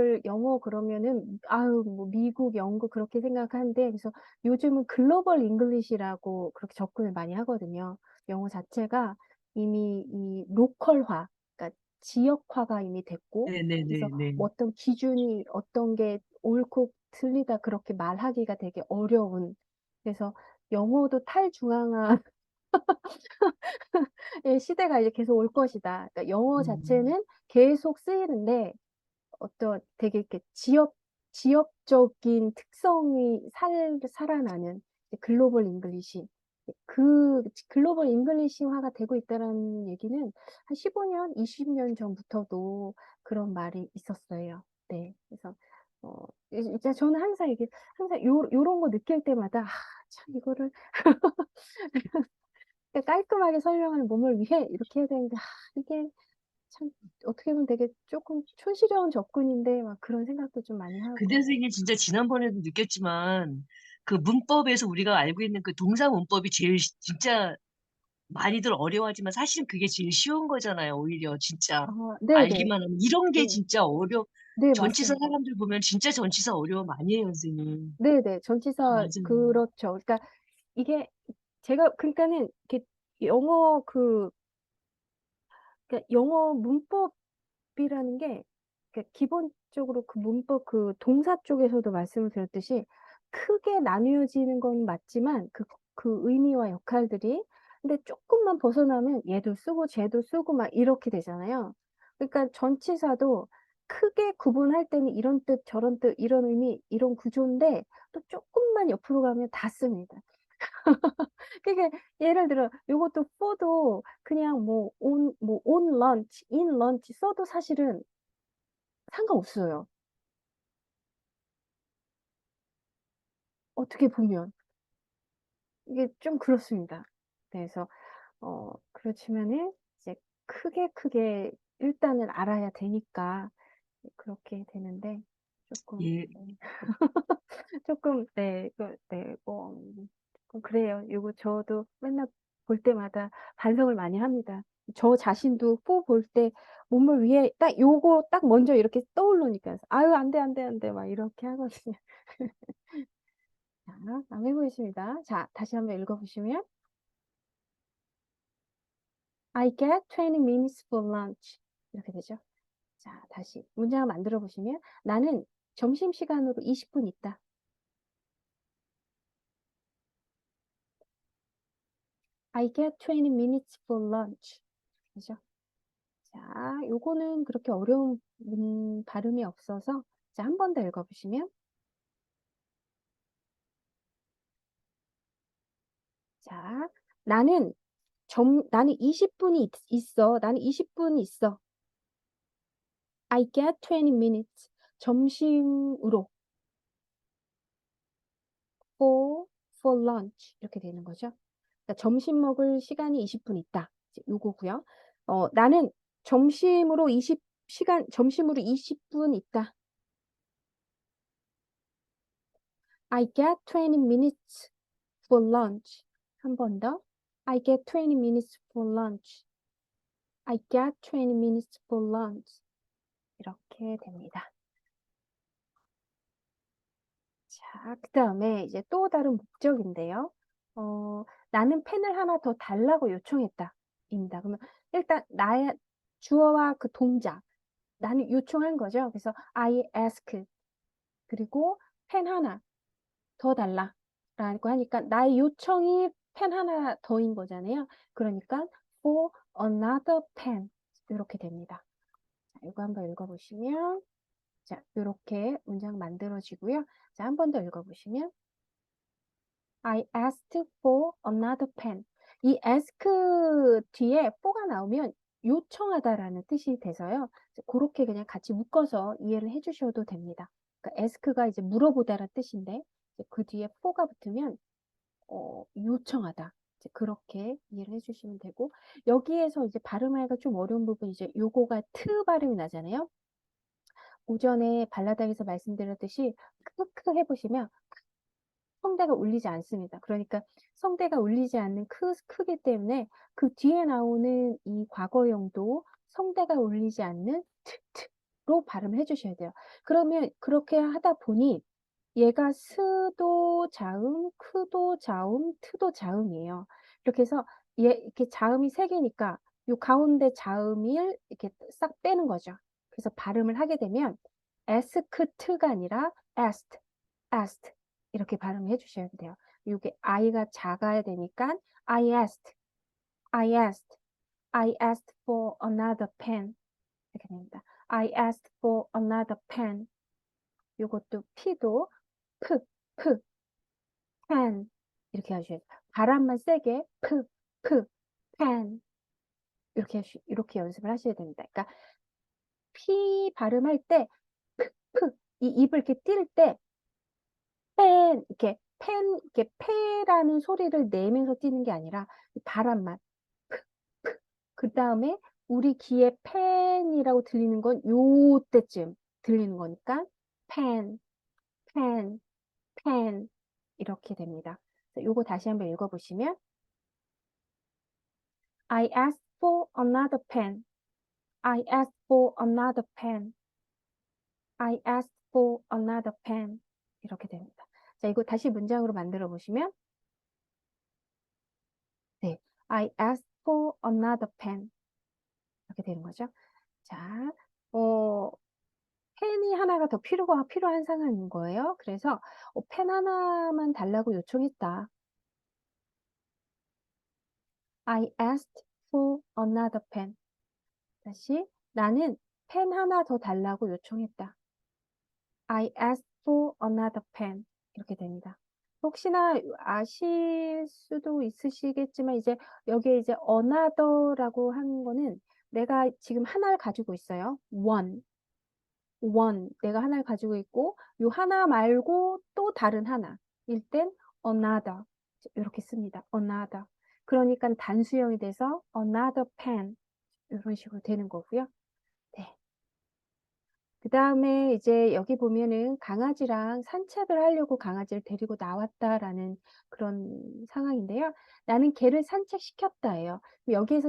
그러면은, 아유, 뭐, 미국, 영국 그렇게 생각하는데, 그래서 요즘은 글로벌 잉글리시라고 그렇게 접근을 많이 하거든요. 영어 자체가 이미 이 로컬화, 그러니까 지역화가 이미 됐고, 그래서 네네네네. 뭐 어떤 기준이 어떤 게 옳고 틀리다 그렇게 말하기가 되게 어려운, 그래서 영어도 탈중앙화 예, 시대가 이제 계속 올 것이다. 그러니까 영어 음. 자체는 계속 쓰이는데 어떤 되게 이렇게 지역적인 특성이 살아나는 이제 글로벌 잉글리시. 그 글로벌 잉글리시화가 되고 있다는 얘기는 한 15년, 20년 전부터도 그런 말이 있었어요. 네. 그래서 이제 저는 항상 이게 항상 요런 거 느낄 때마다 참 이거를 깔끔하게 설명하는 몸을 위해 이렇게 해야 되는데 이게 참 어떻게 보면 되게 조금 촌스러운 접근인데 막 그런 생각도 좀 많이 근데 하고. 선생님 진짜 지난번에도 느꼈지만 그 문법에서 우리가 알고 있는 그 동사 문법이 제일 진짜 많이들 어려워하지만 사실은 그게 제일 쉬운 거잖아요, 오히려 진짜. 아, 네네. 알기만 하면. 이런 게 네. 진짜 네, 전치사 맞습니다. 사람들 보면 진짜 전치사 어려워 많이 해요, 선생님. 네네. 전치사, 맞아요. 그렇죠. 그러니까 이게 제가, 그러니까는 이렇게 영어 그러니까 영어 문법이라는 게 그러니까 기본적으로 그 문법 그 동사 쪽에서도 말씀을 드렸듯이 크게 나뉘어지는 건 맞지만 그 의미와 역할들이 근데 조금만 벗어나면 얘도 쓰고 쟤도 쓰고 막 이렇게 되잖아요. 그러니까 전치사도 크게 구분할 때는 이런 뜻, 저런 뜻, 이런 의미, 이런 구조인데 또 조금만 옆으로 가면 다 씁니다. 그게 예를 들어 요것도 for도 그냥 on lunch, in lunch 써도 사실은 상관없어요. 어떻게 보면. 이게 좀 그렇습니다. 그래서 그렇지만은 이제 크게 일단은 알아야 되니까 그렇게 되는데 조금 예. 네. 조금 네. 조금 그래요. 요거 저도 맨날 볼 때마다 반성을 많이 합니다. 저 자신도 포 볼 때 몸을 위해 딱 요거 딱 먼저 이렇게 떠오르니까 '아유 안 돼, 안 돼, 안 돼.' 막 이렇게 하거든요. 자 한번 해 보겠습니다. 자 다시 한번 읽어 보시면 I get 20 minutes for lunch 이렇게 되죠. 자 다시 문장을 만들어 보시면 나는 점심시간으로 20분 있다. I get 20 minutes for lunch. 그죠? 자, 요거는 그렇게 어려운 발음이 없어서 자, 한 번 더 읽어보시면 자, 나는 나는 20분이 있어. 나는 20분이 있어. I get 20 minutes. 점심으로 for lunch 이렇게 되는 거죠. 그러니까 점심 먹을 시간이 20분 있다. 이제 요거고요. 나는 점심으로 20분 있다. I get 20 minutes for lunch. 한 번 더. I get 20 minutes for lunch. I get 20 minutes for lunch. 이렇게 됩니다. 자, 그다음에 이제 또 다른 목적인데요. 나는 펜을 하나 더 달라고 요청했다. 입니다. 그러면 일단 나의 주어와 그 동작, 나는 요청한 거죠. 그래서 I ask. 그리고 펜 하나 더 달라라고 하니까 나의 요청이 펜 하나 더인 거잖아요. 그러니까 for another pen 이렇게 됩니다. 자, 이거 한번 읽어보시면 자, 이렇게 문장 만들어지고요. 자, 한 번 더 읽어보시면 I asked for another pen. 이 ask 뒤에 for가 나오면 요청하다라는 뜻이 돼서요. 그렇게 그냥 같이 묶어서 이해를 해주셔도 됩니다. 그러니까 ask가 이제 물어보다라는 뜻인데 그 뒤에 for가 붙으면 요청하다. 이제 그렇게 이해를 해주시면 되고 여기에서 이제 발음하기가 좀 어려운 부분 이제 요거가 트 발음이 나잖아요. 오전에 발라당에서 말씀드렸듯이 크크 해보시면 성대가 울리지 않습니다. 그러니까 성대가 울리지 않는 크기 때문에 그 뒤에 나오는 이 과거형도 성대가 울리지 않는 트로 발음을 해주셔야 돼요. 그러면 그렇게 하다 보니 얘가 스도 자음, 크도 자음, 트도 자음이에요. 이렇게 해서 얘 이렇게 자음이 세 개니까 요 가운데 자음을 이렇게 싹 빼는 거죠. 그래서 발음을 하게 되면 에스크트가 아니라 에스트, 에스트 이렇게 발음해 주셔야 돼요. 이게 I가 작아야 되니까 I asked, I asked, I asked for another pen 이렇게 됩니다. I asked for another pen. 요것도 P도 프, 프, pen 이렇게 하셔야 돼요. 바람만 세게 프, pen 이렇게 연습을 하셔야 됩니다. 그러니까 P 발음할 때 이 입을 이렇게 띌 때 이렇게 페라는 소리를 내면서 뛰는 게 아니라 바람만 그 다음에 우리 귀에 펜이라고 들리는 건 요때쯤 들리는 거니까 펜, 펜, 펜 이렇게 됩니다. 요거 다시 한번 읽어보시면 I asked for another pen. I asked for another pen. I asked for another pen. 이렇게 됩니다. 자, 이거 다시 문장으로 만들어 보시면 네, I asked for another pen. 이렇게 되는 거죠. 자, 펜이 하나가 더 필요한 상황인 거예요. 그래서 펜 하나만 달라고 요청했다. I asked for another pen. 다시 나는 펜 하나 더 달라고 요청했다. I asked for another pen. 이렇게 됩니다. 혹시나 아실 수도 있으시겠지만 이제 여기에 이제 another라고 하는 거는 내가 지금 하나를 가지고 있어요. one. 내가 하나를 가지고 있고 요 하나 말고 또 다른 하나일 땐 another 이렇게 씁니다. another. 그러니까 단수형이 돼서 another pen 이런 식으로 되는 거고요. 네. 그 다음에 이제 여기 보면은 강아지랑 산책을 하려고 강아지를 데리고 나왔다라는 그런 상황인데요. 나는 개를 산책시켰다예요. 여기에서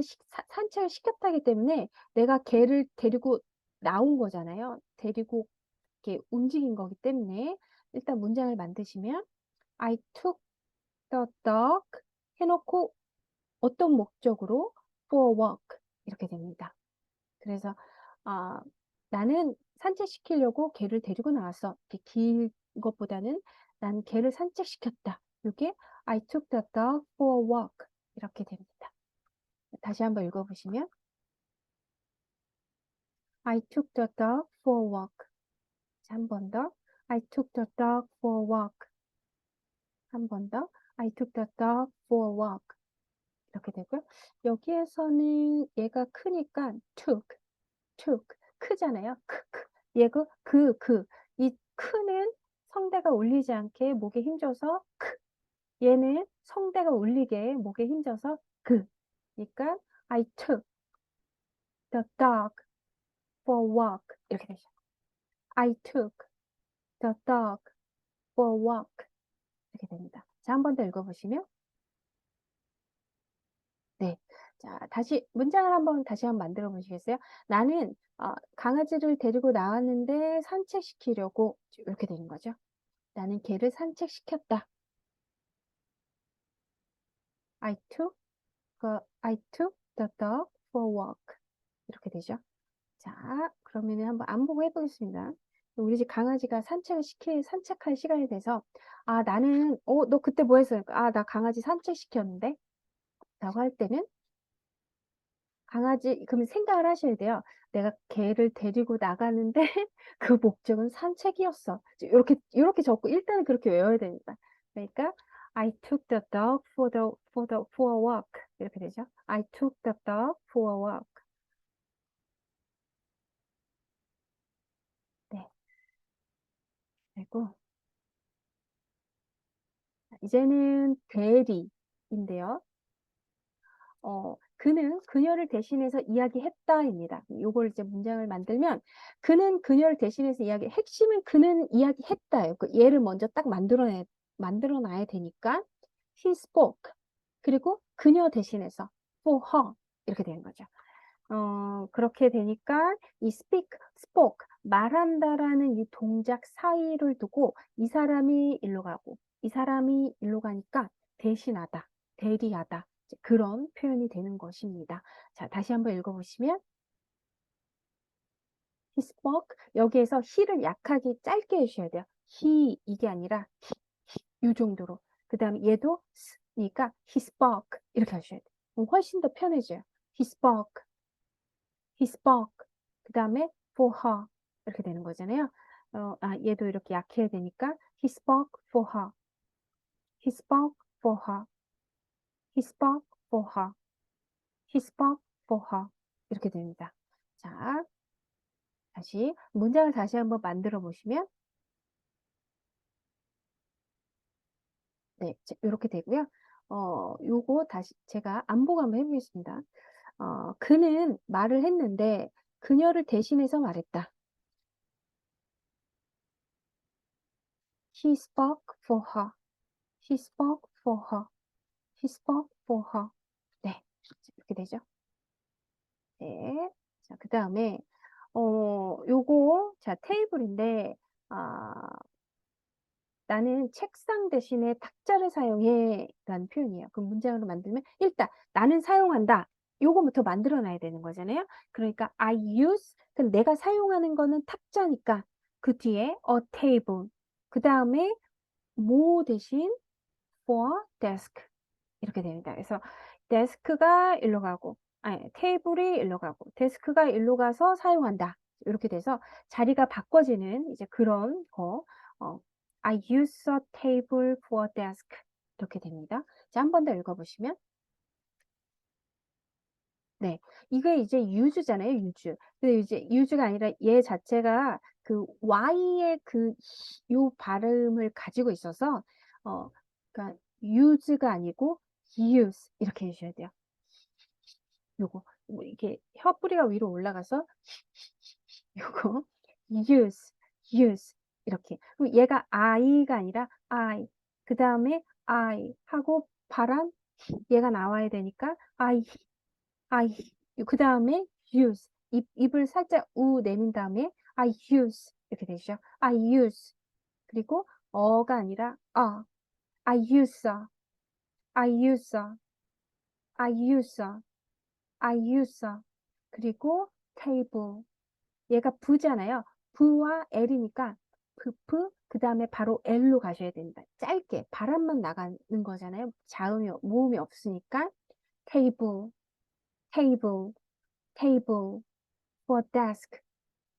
산책을 시켰다기 때문에 내가 개를 데리고 나온 거잖아요. 데리고 이렇게 움직인 거기 때문에 일단 문장을 만드시면 I took the dog 해놓고 어떤 목적으로 for a walk 이렇게 됩니다. 그래서 나는 산책시키려고 개를 데리고 나왔어. 이렇게 긴 것보다는 난 개를 산책시켰다. 이게 I took the dog for a walk 이렇게 됩니다. 다시 한번 읽어보시면 I took the dog for a walk. 한 번 더. I took the dog for a walk. 한 번 더. I took the dog for a walk. 이렇게 되고요. 여기에서는 얘가 크니까 took. 크잖아요. 얘가 이 크는 성대가 울리지 않게 목에 힘줘서 얘는 성대가 울리게 목에 힘줘서 그러니까 I took the dog for a walk 이렇게 되죠. I took the dog for a walk 이렇게 됩니다. 자, 한 번 더 읽어보시면 네. 자, 문장을 다시 한번 만들어 보시겠어요? 나는 강아지를 데리고 나왔는데 산책시키려고 이렇게 되는 거죠. 나는 개를 산책시켰다. I took the dog for a walk. 이렇게 되죠. 자, 그러면 한번 안보고 해보겠습니다. 우리 집 강아지가 산책할 시간이 돼서, 나는, 너 그때 뭐 했어요? 나 강아지 산책시켰는데? 라고 할 때는, 그러면 생각을 하셔야 돼요. 내가 개를 데리고 나가는데, 그 목적은 산책이었어. 이렇게 적고, 일단은 그렇게 외워야 됩니다. 그러니까, I took the dog for a walk. 이렇게 되죠. I took the dog for a walk. 네. 그리고, 이제는 대리인데요. 그는 그녀를 대신해서 이야기했다입니다. 요걸 이제 문장을 만들면 그는 그녀를 대신해서 핵심은 그는 이야기했다예요. 그 얘를 먼저 딱 만들어 놔야 되니까 he spoke. 그리고 그녀 대신해서 for her 이렇게 되는 거죠. 그렇게 되니까 이 speak, spoke, 말한다라는 이 동작 사이를 두고 이 사람이 일로 가고 이 사람이 일로 가니까 대신하다, 대리하다 이제 그런 표현이 되는 것입니다. 자, 다시 한번 읽어보시면 he spoke 여기에서 he를 약하게 짧게 해주셔야 돼요. he 이게 아니라 이 정도로. 그 다음에 얘도 s니까 he spoke 이렇게 하셔야 돼요. 그럼 훨씬 더 편해져요. he spoke. he spoke. 그 다음에 for her 이렇게 되는 거잖아요. 얘도 이렇게 약해야 되니까 he spoke for her. he spoke for her. he spoke for her. he spoke for her. 이렇게 됩니다. 자, 다시 문장을 다시 한번 만들어 보시면 네, 이렇게 되고요. 요거 다시 제가 안보고 한번 해보겠습니다. 그는 말을 했는데 그녀를 대신해서 말했다. He spoke for her. He spoke for her. He spoke for her. 네, 이렇게 되죠. 네. 자, 그 다음에, 요거, 자, 테이블인데, 아, 나는 책상 대신에 탁자를 사용해. 라는 표현이에요. 그럼 문장으로 만들면, 일단, 나는 사용한다. 요거부터 만들어 놔야 되는 거잖아요. 그러니까, I use, 그럼 내가 사용하는 거는 탁자니까, 그 뒤에 a table. 그 다음에, 뭐 대신 for desk. 이렇게 됩니다. 그래서 데스크가 일로 가고, 아니, 테이블이 일로 가고, 데스크가 일로 가서 사용한다. 이렇게 돼서 자리가 바꿔지는 이제 그런 거, I use a table for desk. 이렇게 됩니다. 자, 한 번 더 읽어보시면, 네. 이게 이제 use잖아요, use. 근데 이제 use가 아니라 얘 자체가 그 y의 요 발음을 가지고 있어서, 그러니까 use가 아니고 use 이렇게 해주셔야 돼요. 요거 뭐 이게 혀 뿌리가 위로 올라가서 요거 use 이렇게 그럼 얘가 I가 아니라 I 그 다음에 I 하고 바람 얘가 나와야 되니까 I 그 다음에 use 입을 살짝 우 내민 다음에 I use 이렇게 되죠. I use 그리고 어가 아니라 I use I use I use I use 그리고 table 얘가 부잖아요. 부와 L이니까 그 다음에 바로 L로 가셔야 됩니다. 짧게 바람만 나가는 거잖아요. 자음이 모음이 없으니까 table, table, table for desk,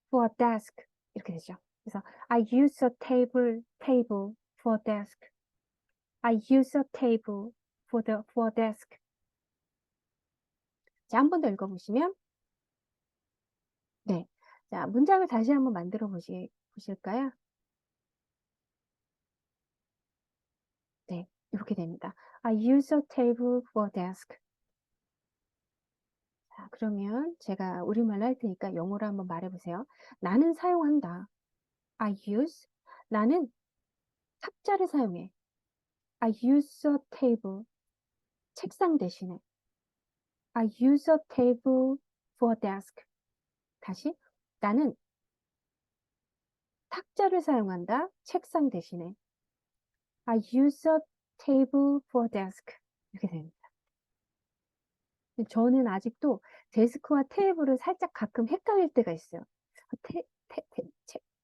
for desk 이렇게 되죠. 그래서 I use a table for desk. I use a table for desk. 자, 한 번 더 읽어보시면 네. 자, 문장을 다시 한번 만들어 보실까요? 네, 이렇게 됩니다. I use a table for desk. 자, 그러면 제가 우리말로 할 테니까 영어로 한번 말해보세요. 나는 사용한다. I use. 나는 탁자를 사용해. I use a table. 책상 대신에. I use a table for desk. 다시. 나는 탁자를 사용한다. 책상 대신에. I use a table for desk. 이렇게 됩니다. 저는 아직도 데스크와 테이블을 살짝 가끔 헷갈릴 때가 있어요.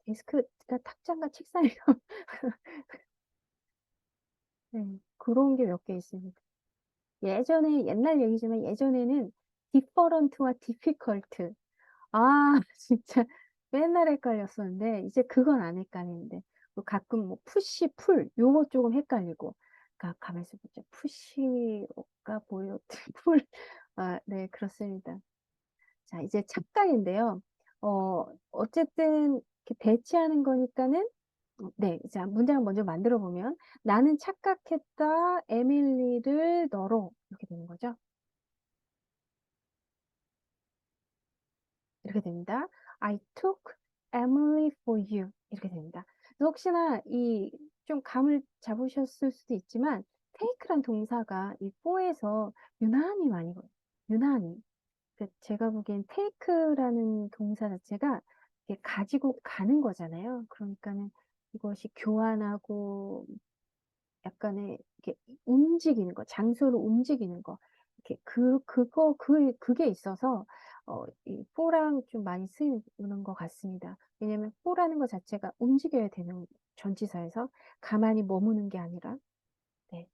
데스크가 탁자인가 책상인가? 네, 그런 게 몇 개 있습니다. 옛날 얘기지만 예전에는 different와 difficult. 진짜 맨날 헷갈렸었는데, 이제 그건 안 헷갈리는데. 가끔 뭐 푸시, 풀, 요거 조금 헷갈리고. 가만있어 보자. 푸시가 뭐였지? 풀. 네, 그렇습니다. 자, 이제 착각인데요. 어쨌든 이렇게 대체하는 거니까는 네, 자, 문장을 먼저 만들어 보면 나는 착각했다 에밀리를 너로 이렇게 되는 거죠. 이렇게 됩니다. I took Emily for you. 이렇게 됩니다. 그래서 혹시나 이 좀 감을 잡으셨을 수도 있지만 take란 동사가 이 for에서 유난히 많이 보여요. 유난히. 제가 보기엔 take라는 동사 자체가 이렇게 가지고 가는 거잖아요. 그러니까는 이것이 교환하고 약간의 이렇게 움직이는 거, 장소를 움직이는 거, 이렇게 그게 있어서 이 for랑 좀 많이 쓰이는 것 같습니다. 왜냐하면 for라는 것 자체가 움직여야 되는 전치사에서 가만히 머무는 게 아니라. 네.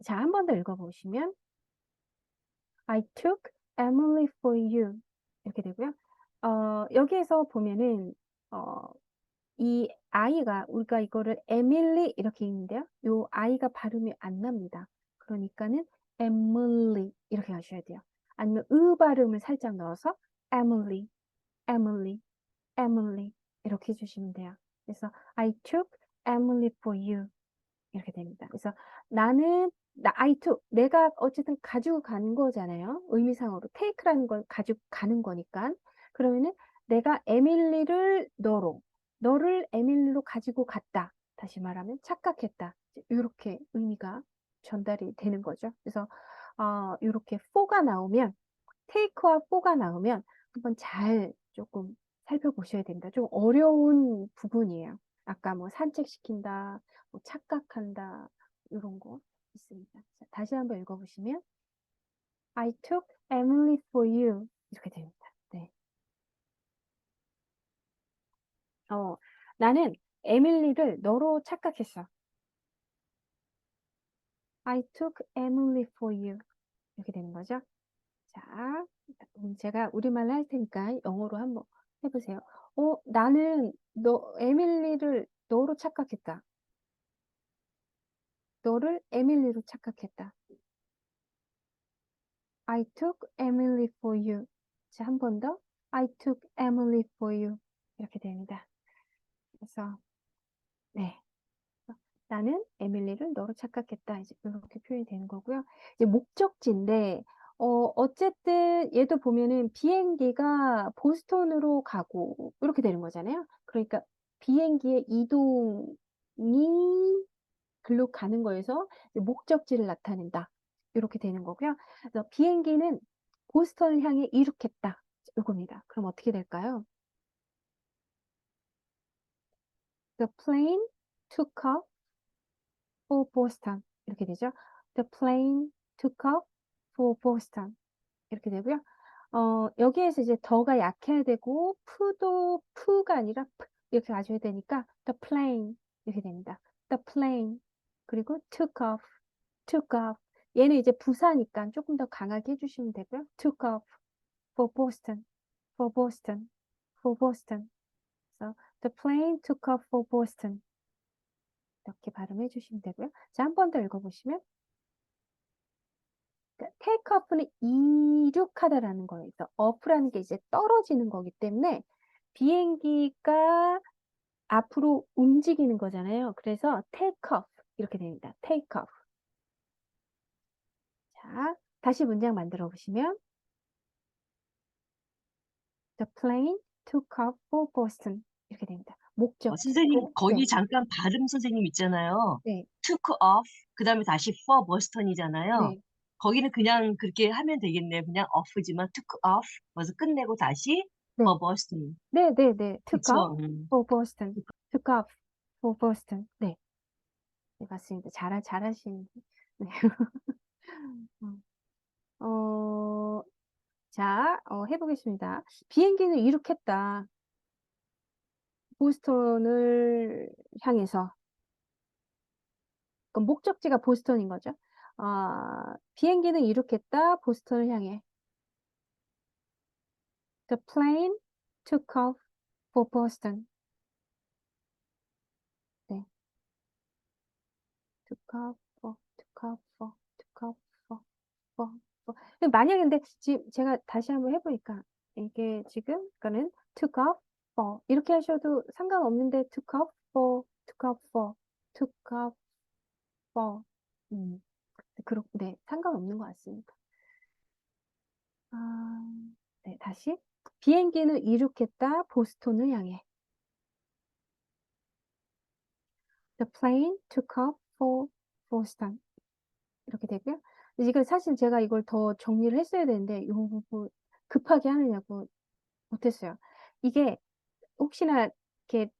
자, 한 번 더 읽어보시면 I took Emily for you 이렇게 되고요. 여기에서 보면은 이 I가 우리가 이거를 에밀리 이렇게 읽는데요. 요 I가 발음이 안 납니다. 그러니까는 Emily 이렇게 하셔야 돼요. 아니면 발음을 살짝 넣어서 Emily, Emily, Emily 이렇게 해주시면 돼요. 그래서 I took Emily for you 이렇게 됩니다. 그래서 I took 내가 어쨌든 가지고 간 거잖아요. 의미상으로 take라는 걸 가지고 가는 거니까. 그러면은 내가 너를 에밀리로 가지고 갔다. 다시 말하면 착각했다. 이렇게 의미가 전달이 되는 거죠. 그래서 이렇게 for가 나오면 take와 for가 나오면 한번 잘 조금 살펴보셔야 됩니다. 좀 어려운 부분이에요. 아까 뭐 산책시킨다, 뭐 착각한다, 이런 거 있습니다. 자, 다시 한번 읽어보시면 I took Emily for you 이렇게 됩니다. 네. 나는 에밀리를 너로 착각했어. I took Emily for you 이렇게 되는 거죠. 자, 제가 우리말로 할 테니까 영어로 한번 해보세요. 나는 에밀리를 너로 착각했다. 너를 에밀리로 착각했다. I took Emily for you. 자, 한 번 더. I took Emily for you. 이렇게 됩니다. 그래서, 네. 나는 에밀리를 너로 착각했다. 이제 이렇게 표현이 되는 거고요. 이제 목적지인데, 어쨌든 얘도 보면은 비행기가 보스턴으로 가고, 이렇게 되는 거잖아요. 그러니까 비행기의 이동이 글로 가는 거에서 목적지를 나타낸다. 이렇게 되는 거고요. 그래서 비행기는 보스턴을 향해 이륙했다. 이겁니다. 그럼 어떻게 될까요? The plane took off for Boston. 이렇게 되죠. The plane took off for Boston. 이렇게 되고요. 여기에서 이제 더가 약해야 되고, 푸가 아니라 이렇게 가져야 되니까 the plane 이렇게 됩니다. The plane. 그리고 took off. 얘는 이제 부사니까 조금 더 강하게 해주시면 되고요. took off for Boston, for Boston, for Boston. 그래서 the plane took off for Boston. 이렇게 발음해 주시면 되고요. 자, 한 번 더 읽어보시면 take off는 이륙하다라는 거예요. off라는 게 이제 떨어지는 거기 때문에 비행기가 앞으로 움직이는 거잖아요. 그래서 take off 이렇게 됩니다. take off. 자, 다시 문장 만들어 보시면 The plane took off for Boston. 이렇게 됩니다. 목적지. 선생님, 네, 거기 잠깐 발음 선생님 있잖아요. 네, took off, 그 다음에 다시 for Boston이잖아요. 네, 거기는 그냥 그렇게 하면 되겠네요. 그냥 off지만 took off, 그래서 끝내고 다시 네, for Boston. 네, 네, 네. Took off 그쵸? for Boston. Took off for Boston. 네, 네, 맞습니다. 잘하시는. 네. 어, 자, 해보겠습니다. 비행기는 이륙했다. 보스턴을 향해서. 그럼 목적지가 보스턴인 거죠. 비행기는 이륙했다. 보스턴을 향해. The plane took off for Boston. 네. took off for, took off for, took off for. 근데 만약에 근데 지금 제가 다시 한번 해보니까 이게 지금 그러니까는 took off for 이렇게 하셔도 상관없는데 took off for, took off for. 네, 상관없는 것 같습니다. 아, 네, 다시. 비행기는 이륙했다. 보스턴을 향해. The plane took off for Boston. 이렇게 되고요. 이거 사실 제가 이걸 더 정리를 했어야 되는데 요 부분 급하게 하느냐고 못했어요. 이게 혹시나 이렇게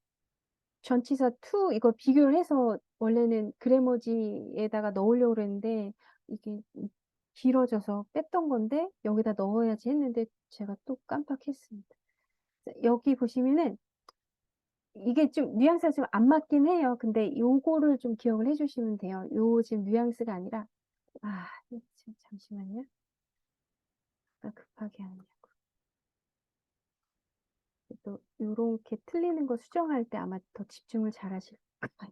전치사 to 이걸 비교를 해서 원래는 그래머지에다가 넣으려고 그랬는데 이게 길어져서 뺐던 건데 여기다 넣어야지 했는데 제가 또 깜빡했습니다. 여기 보시면은 이게 좀 뉘앙스가 좀 안 맞긴 해요. 근데 요거를 좀 기억을 해 주시면 돼요. 요 지금 뉘앙스가 아니라 지금 잠시만요. 급하게 하느냐고. 또 요렇게 틀리는 거 수정할 때 아마 더 집중을 잘 하실 것 같아요.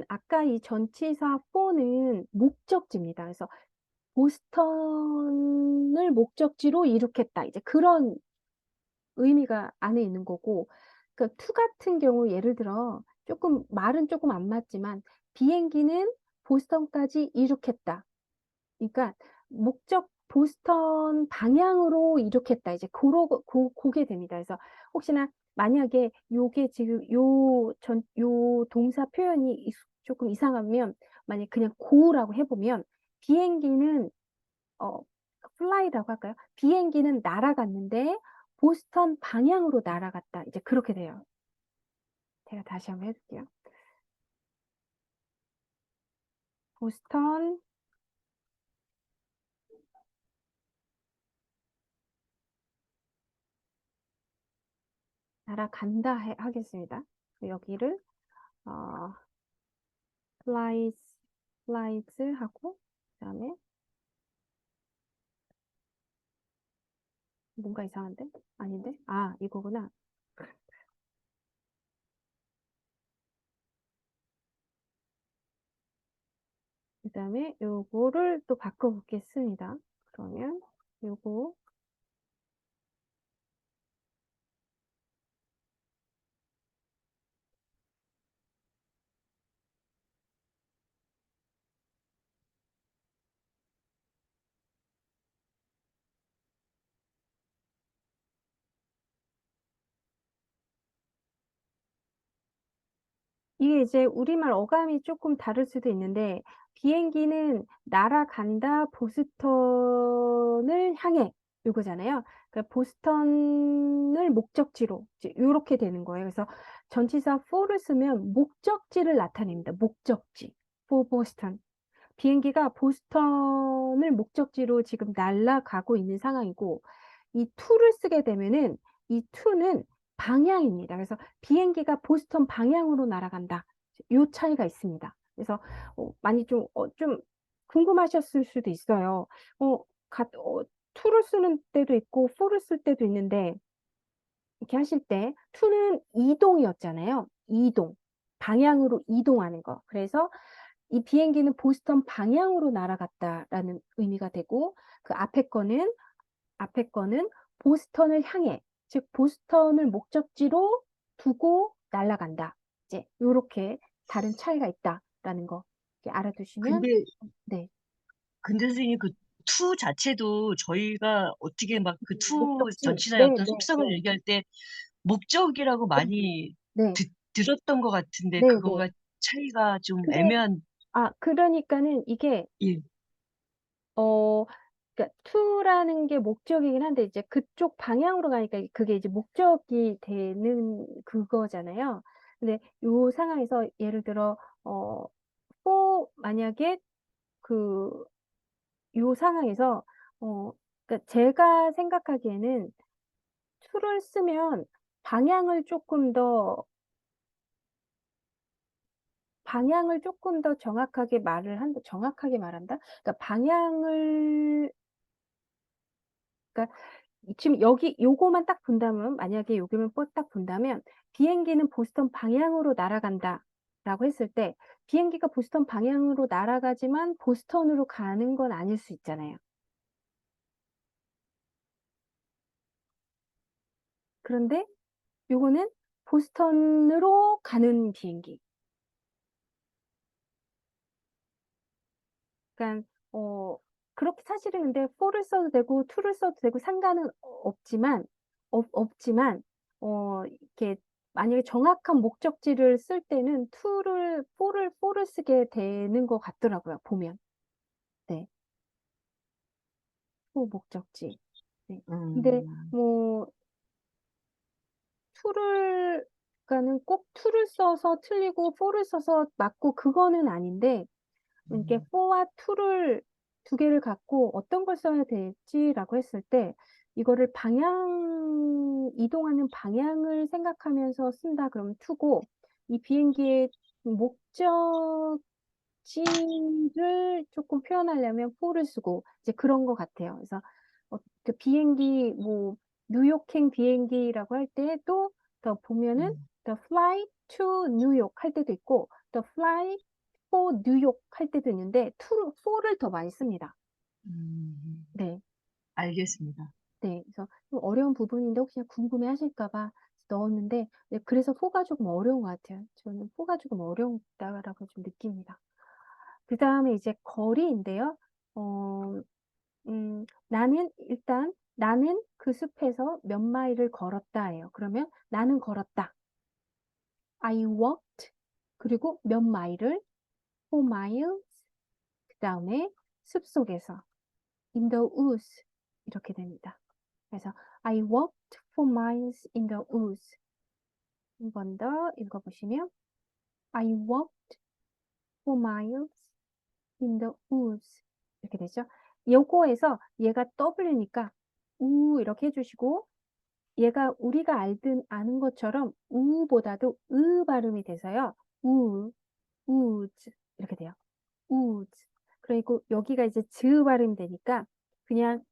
아까 이 전치사 for는 목적지입니다. 그래서 보스턴을 목적지로 이륙했다. 이제 그런 의미가 안에 있는 거고, 그 to 같은 경우 예를 들어 말은 조금 안 맞지만 비행기는 보스턴까지 이륙했다. 그러니까 보스턴 방향으로 이륙했다. 이제 고게 됩니다. 그래서 혹시나 만약에 요게 지금 요 동사 표현이 조금 이상하면 만약 그냥 go라고 해보면 비행기는 어, fly라고 할까요? 비행기는 날아갔는데 보스턴 방향으로 날아갔다. 이제 그렇게 돼요. 제가 다시 한번 해볼게요. 보스턴 날아간다 하겠습니다. 여기를 어, flies, flies 하고 그다음에 뭔가 이상한데? 아닌데? 이거구나. 그다음에 요거를 또 바꿔 보겠습니다. 그러면 요거 이게 이제 우리말 어감이 조금 다를 수도 있는데 비행기는 날아간다 보스턴을 향해 요거잖아요. 그러니까 보스턴을 목적지로 이제 요렇게 되는 거예요. 그래서 전치사 for를 쓰면 목적지를 나타냅니다. 목적지. for Boston. 비행기가 보스턴을 목적지로 지금 날아가고 있는 상황이고 이 to를 쓰게 되면은 이 to는 방향입니다. 그래서 비행기가 보스턴 방향으로 날아간다. 요 차이가 있습니다. 그래서 많이 좀 궁금하셨을 수도 있어요. 어, to를 쓰는 때도 있고 for를 쓸 때도 있는데 이렇게 하실 때 to는 이동이었잖아요. 이동. 방향으로 이동하는 거. 그래서 이 비행기는 보스턴 방향으로 날아갔다라는 의미가 되고 그 앞에 거는 보스턴을 향해 즉 보스턴을 목적지로 두고 날아간다. 이제 요렇게 다른 차이가 있다라는 거 이렇게 알아두시면 근데 네. 선생님 그 to 자체도 저희가 어떻게 막 그 to 목적지. 전치사의 네, 어떤 네, 속성을 네. 얘기할 때 목적이라고 네, 많이 네, 들었던 것 같은데 네, 네. 그거가 차이가 좀 그래, 애매한. 그러니까는 이게 예. 어, 그러니까 to라는 게 목적이긴 한데 이제 그쪽 방향으로 가니까 그게 이제 목적이 되는 그거잖아요. 근데 요 상황에서 예를 들어 만약에 그 요 상황에서 그러니까 제가 생각하기에는 to를 쓰면 방향을 조금 더 정확하게 정확하게 말한다? 그러니까 그러니까 지금 여기 요거만 딱 본다면 만약에 여기만 딱 본다면 비행기는 보스턴 방향으로 날아간다라고 했을 때 비행기가 보스턴 방향으로 날아가지만 보스턴으로 가는 건 아닐 수 있잖아요. 그런데 요거는 보스턴으로 가는 비행기. 그러니까 그렇게 사실은 근데 for를 써도 되고 to를 써도 되고 상관은 없지만 없지만 이렇게 만약에 정확한 목적지를 쓸 때는 to를 for를 쓰게 되는 것 같더라고요, 보면. 네. to 목적지. 네. 근데 음, 뭐 to를 그러니까는 꼭 to를 써서 틀리고 for를 써서 맞고 그거는 아닌데 이게 for와 to를 두 개를 갖고 어떤 걸 써야 될지라고 했을 때 이거를 방향 이동하는 방향을 생각하면서 쓴다 그러면 to고 이 비행기의 목적지를 조금 표현하려면 for를 쓰고 이제 그런 것 같아요. 그래서 그 비행기 뭐 뉴욕행 비행기라고 할 때도 더 보면은 음, the flight to New York 할 때도 있고 the flight for New York 할 때도 있는데 for를 더 많이 씁니다. 음, 네, 알겠습니다. 네. 그래서 좀 어려운 부분인데 혹시나 궁금해 하실까 봐 넣었는데 네, 그래서 for가 조금 어려운 것 같아요. 저는 for가 조금 어렵다라고 좀 느낍니다. 그 다음에 이제 거리인데요. 어, 나는 그 숲에서 몇 마일을 걸었다예요. 그러면 나는 걸었다. I walked. 그리고 몇 마일을 4 miles. 그 다음에 숲속에서 in the woods 이렇게 됩니다. 그래서 I walked 4 miles in the woods. 한 번 더 읽어보시면 I walked 4 miles in the woods 이렇게 되죠. 요거에서 얘가 W니까 우 이렇게 해주시고 얘가 우리가 아는 것처럼 우보다도 으 발음이 돼서요. 우즈 이렇게 돼요. 우즈. 그리고 여기가 이제 즈 발음이 되니까 그냥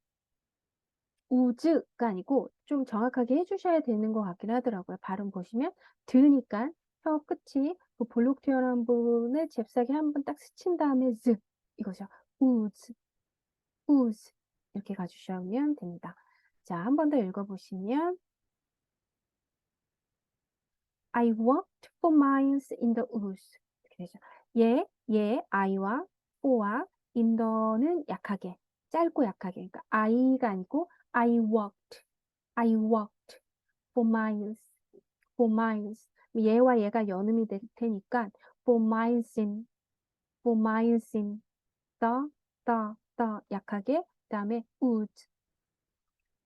우즈가 아니고 좀 정확하게 해주셔야 되는 것 같긴 하더라고요. 발음 보시면 드니까 혀 끝이 그 볼록 튀어나온 부분을 잽싸게 한번 딱 스친 다음에 즈 이거죠. 우즈, 우즈 이렇게 가주시면 됩니다. 자, 한 번 더 읽어보시면 I walked 4 miles in the woods. 이렇게 되죠. I와 for와 in the는 약하게, 짧고 약하게. 그러니까 I가 아니고 I walked 4 miles, 4 miles. 얘와 얘가 연음이 될 테니까 4 miles in the 약하게. 그다음에 woods.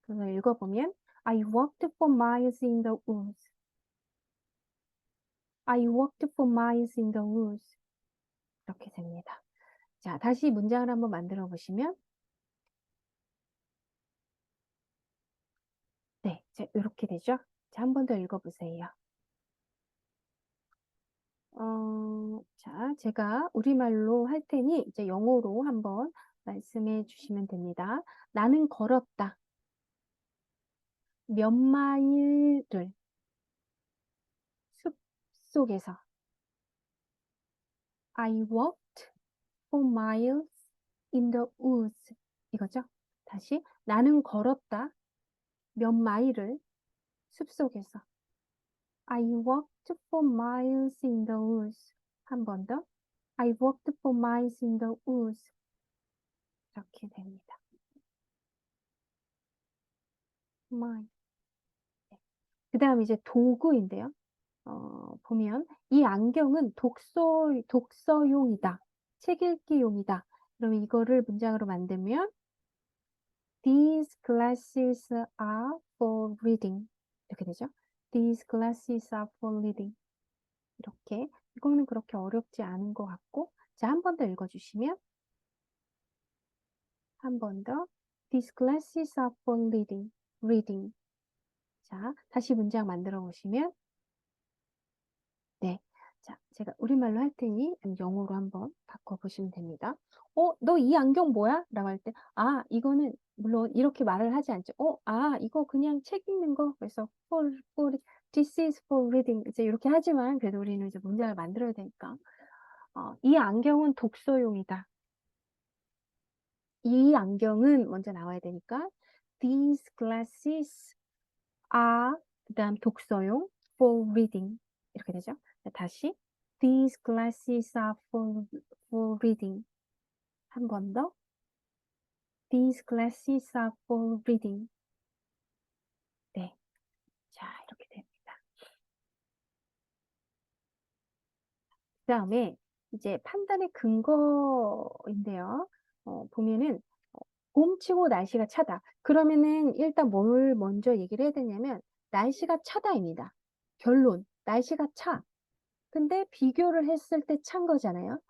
그래서 읽어보면 I walked 4 miles in the woods. I walked 4 miles in the woods. 이렇게 됩니다. 자, 다시 문장을 한번 만들어 보시면, 네, 이렇게 되죠? 자, 한 번 더 읽어보세요. 자, 제가 우리말로 할 테니 이제 영어로 한번 말씀해 주시면 됩니다. 나는 걸었다. 몇 마일을 숲 속에서. I walked 4 miles in the woods. 이거죠? 다시, 나는 걸었다. 몇 마일을 숲 속에서. I walked 4 miles in the woods. 한 번 더. I walked 4 miles in the woods. 이렇게 됩니다. mile. 그 다음 이제 도구인데요. 보면 이 안경은 독서용이다. 책 읽기용이다. 그러면 이거를 문장으로 만들면 These glasses are for reading. 이렇게 되죠. These glasses are for reading. 이렇게 이거는 그렇게 어렵지 않은 것 같고 자, 한 번 더 읽어주시면 한 번 더 These glasses are for reading. reading. 자, 다시 문장 만들어 보시면 네. 자, 제가 우리말로 할 테니 영어로 한번 바꿔보시면 됩니다. 너 이 안경 뭐야? 라고 할 때, 이거는 물론 이렇게 말을 하지 않죠. 이거 그냥 책 읽는 거. 그래서 this is for reading. 이제 이렇게 하지만 그래도 우리는 이제 문장을 만들어야 되니까. 이 안경은 독서용이다. 이 안경은 먼저 나와야 되니까 these glasses are 그다음 독서용 for reading 이렇게 되죠. 다시 these glasses are for reading 한 번 더 These glasses are for reading. 네. 자, 이렇게 됩니다. 그 다음에 이제 판단의 근거인데요. 보면은 봄치고 날씨가 차다. 그러면은 일단 뭘 먼저 얘기를 해야 되냐면 날씨가 차다입니다. 결론. 날씨가 차. 근데 비교를 했을 때 찬 거잖아요.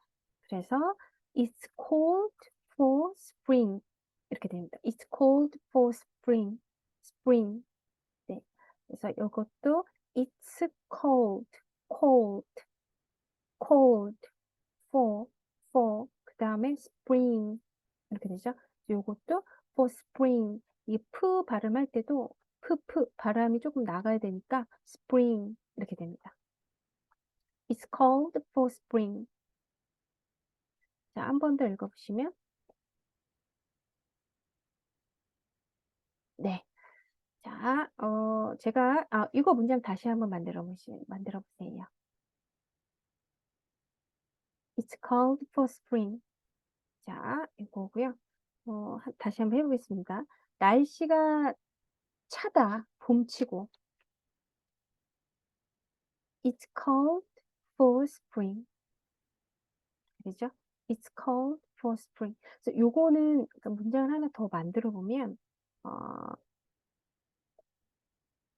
그래서 It's cold for spring. 이렇게 됩니다. It's cold for spring. spring. 네. 그래서 이것도 It's cold, cold, cold for 그 다음에 spring 이렇게 되죠. 요것도 for spring 이 프 발음할 때도 프 발음이 조금 나가야 되니까 spring 이렇게 됩니다. It's cold for spring. 자, 한 번 더 읽어보시면 네. 자, 제가 이거 문장 다시 한번 만들어 보세요. It's cold for spring. 자, 이거고요. 다시 한번 해보겠습니다. 날씨가 차다, 봄치고. It's cold for spring. 그죠? It's cold for spring. 그래서 요거는 그러니까 문장을 하나 더 만들어 보면,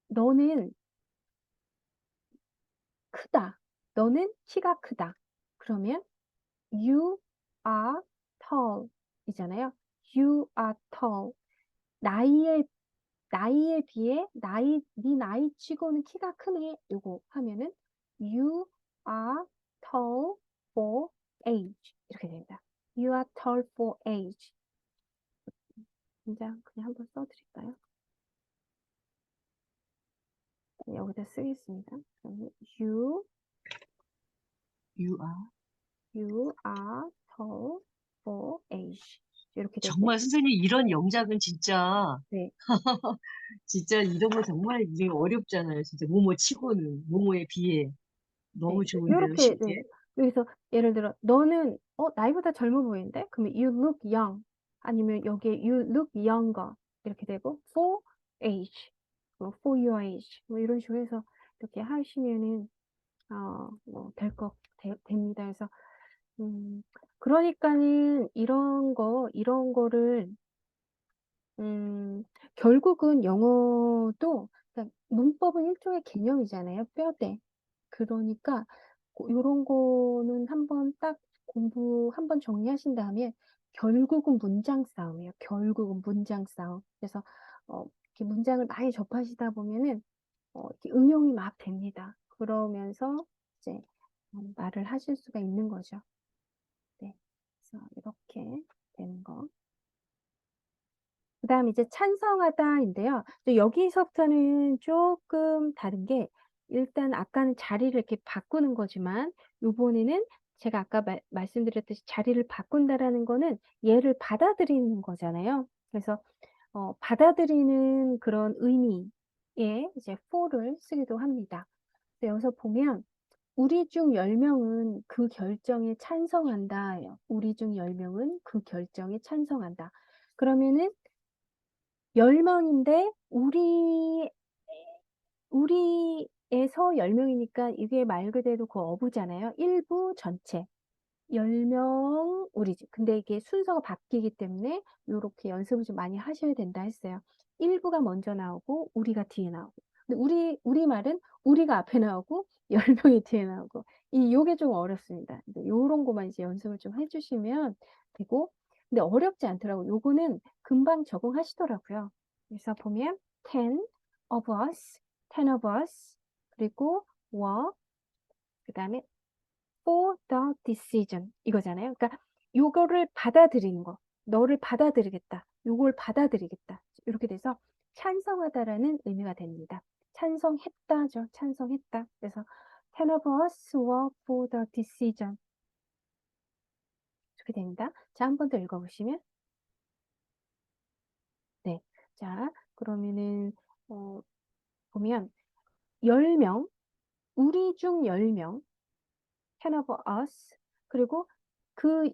너는 크다. 너는 키가 크다. 그러면 you are tall 이잖아요. You are tall. 나이에 비해 네 나이 치고는 키가 크네. 요거 하면은 you are tall for age 이렇게 됩니다. You are tall for age. 그냥 한번 써드릴까요? 여기다 쓰겠습니다. 그러면 You are. you are tall for age. 이렇게 되고, 정말 선생님 이런 영작은 진짜 네, 진짜 이런 거 정말 이게 어렵잖아요. 진짜 모모 치고는 모모에 비해 네, 너무 좋은데요, 이렇게, 네. 쉽게. 여기서 예를 들어, 너는, 나이보다 젊어 보이는데? 그러면 you look young. 아니면 여기에 you look younger. 이렇게 되고, for age. for your age. 뭐 이런 식으로 해서 이렇게 하시면은, 됩니다. 그래서, 그러니까는 이런 거를, 결국은 영어도, 그러니까 문법은 일종의 개념이잖아요. 뼈대. 그러니까 요런 거는 한번 딱 공부 한번 정리하신 다음에 결국은 문장 싸움이에요. 결국은 문장 싸움. 그래서 이렇게 문장을 많이 접하시다 보면은 이렇게 응용이 막 됩니다. 그러면서 이제 말을 하실 수가 있는 거죠. 네. 그래서 이렇게 되는 거. 그다음 이제 찬성하다인데요. 또 여기서부터는 조금 다른 게 일단 아까는 자리를 이렇게 바꾸는 거지만 요번에는 제가 아까 말씀드렸듯이 자리를 바꾼다라는 거는 얘를 받아들이는 거잖아요. 그래서 받아들이는 그런 의미에 이제 for를 쓰기도 합니다. 그래서 여기서 보면 우리 중 10명은 그 결정에 찬성한다예요. 우리 중 10명은 그 결정에 찬성한다. 그러면은 10명인데 우리에서 10명이니까 이게 말 그대로 그 어부잖아요. 일부 전체. 10명 우리 집. 근데 이게 순서가 바뀌기 때문에 이렇게 연습을 좀 많이 하셔야 된다 했어요. 일부가 먼저 나오고 우리가 뒤에 나오고. 근데 우리 말은 우리가 앞에 나오고 10명이 뒤에 나오고. 요게 좀 어렵습니다. 요런 거만 이제 연습을 좀 해주시면 되고. 근데 어렵지 않더라고요. 요거는 금방 적응하시더라고요. 그래서 보면 10 of us, 10 of us, 그리고 were, 그 다음에 for the decision 이거잖아요. 그러니까 요거를 받아들이는 거. 너를 받아들이겠다. 요걸 받아들이겠다. 이렇게 돼서 찬성하다라는 의미가 됩니다. 찬성했다죠. 찬성했다. 그래서 10 of us were for the decision. 이렇게 됩니다. 자, 한 번 더 읽어보시면. 네. 자, 그러면은, 보면, 10명, 우리 중 10명, 10 of us, 그리고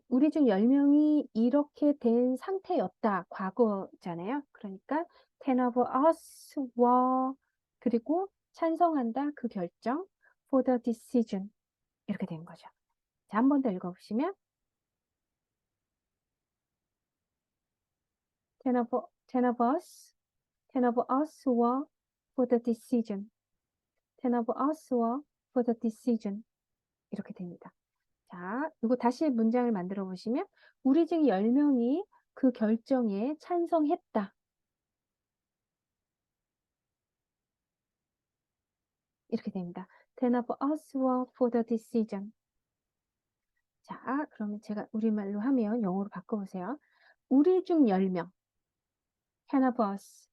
우리 중 10명이 이렇게 된 상태였다. 과거잖아요. 그러니까 10 of us were 그리고 찬성한다. 그 결정 for the decision 이렇게 되는 거죠. 자, 한 번 더 읽어보시면 10 of, 10 of us 10 of us were for the decision 10 of us were for the decision 이렇게 됩니다. 자, 이거 다시 문장을 만들어 보시면 우리 중 10명이 그 결정에 찬성했다. 이렇게 됩니다. 10 of us were for the decision. 자, 그러면 제가 우리말로 하면 영어로 바꿔보세요. 우리 중 10명. 10 of us.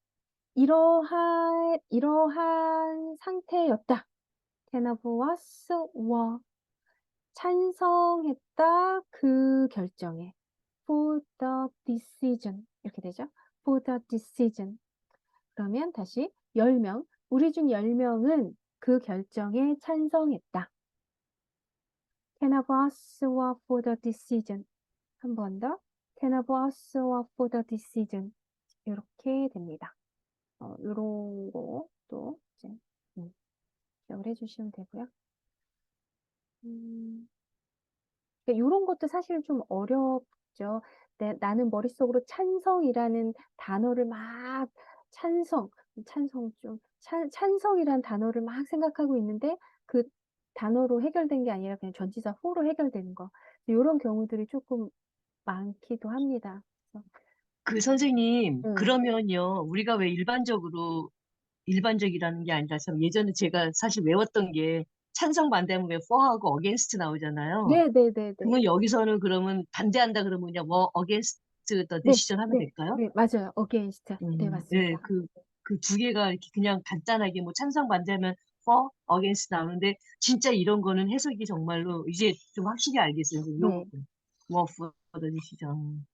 이러한 상태였다. 10 of us were. 찬성했다. 그 결정에. for the decision. 이렇게 되죠. for the decision. 그러면 다시 10명. 우리 중 10명은 그 결정에 찬성했다. 10 of us were for the decision. 한 번 더. 10 of us were for the decision. 이렇게 됩니다. 요런 거또 이제 기억을 해주시면 되고요. 그러니까 요런 것도 사실 좀 어렵죠. 나는 머릿속으로 찬성이라는 단어를 막 찬성이라는 단어를 막 생각하고 있는데 그 단어로 해결된 게 아니라 그냥 전치사 for로 해결되는 거. 요런 경우들이 조금 많기도 합니다. 그래서, 그 선생님, 음. 그러면요, 우리가 왜 일반적이라는 게 아니라 참 예전에 제가 사실 외웠던 게 찬성 반대하면 왜 for하고 against 나오잖아요. 네네네네. 그러면 여기서는 그러면 반대한다 그러면 그냥 뭐 against the 네, decision 하면 네, 될까요? 네, 맞아요. against. 네, 네, 맞습니다. 그 두 개가 이렇게 그냥 간단하게 뭐 찬성 반대하면 for, against 나오는데 진짜 이런 거는 해석이 정말로 이제 좀 확실히 알겠어요. 요 네, 부분. 뭐 for the decision.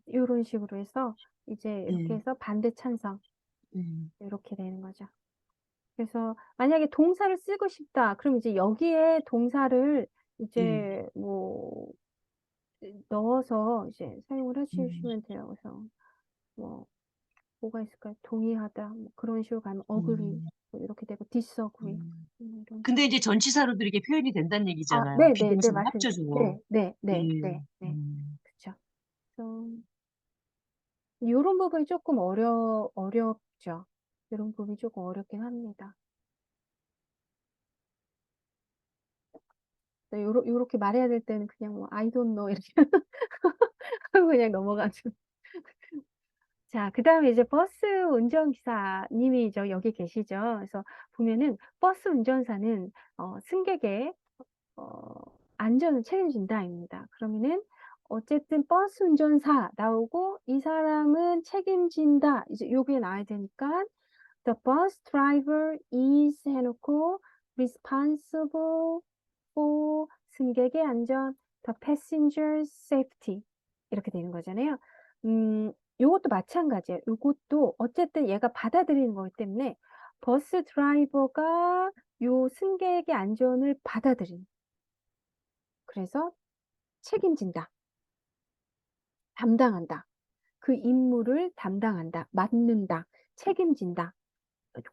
이런 식으로 해서 이제 이렇게 예, 해서 반대 찬성 음, 이렇게 되는 거죠. 그래서 만약에 동사를 쓰고 싶다. 그럼 이제 여기에 동사를 예, 이제 뭐 넣어서 이제 사용을 음, 해주시면 돼요. 그래서 뭐 뭐가 있을까요? 동의하다 뭐 그런 식으로 가면 agree 음, 뭐 이렇게 되고 disagree 음. 이런 근데 식으로. 이제 전치사로도 이렇게 표현이 된다는 아, 얘기잖아요. 네, 네, 네, 비동사나 맞습니다. 합쳐주고. 네, 네, 예, 네, 네, 네. 그렇죠. 그래서 이런 부분이 조금 어렵죠. 이런 부분이 조금 어렵긴 합니다. 요렇게 말해야 될 때는 그냥 뭐 I don't know 이렇게 하고 그냥 넘어가죠. 자, 그 다음에 이제 버스 운전기사님이죠. 여기 계시죠. 그래서 보면은 버스 운전사는 승객의 어, 안전을 책임진다입니다. 그러면은 어쨌든 버스 운전사 나오고 이 사람은 책임진다. 이제 요게 나와야 되니까 The bus driver is 해놓고 responsible for 승객의 안전, the passenger's safety 이렇게 되는 거잖아요. 요것도 마찬가지예요. 요것도 어쨌든 얘가 받아들이는 거기 때문에 버스 드라이버가 요 승객의 안전을 받아들인. 그래서 책임진다, 담당한다. 그 임무를 담당한다, 맡는다, 책임진다.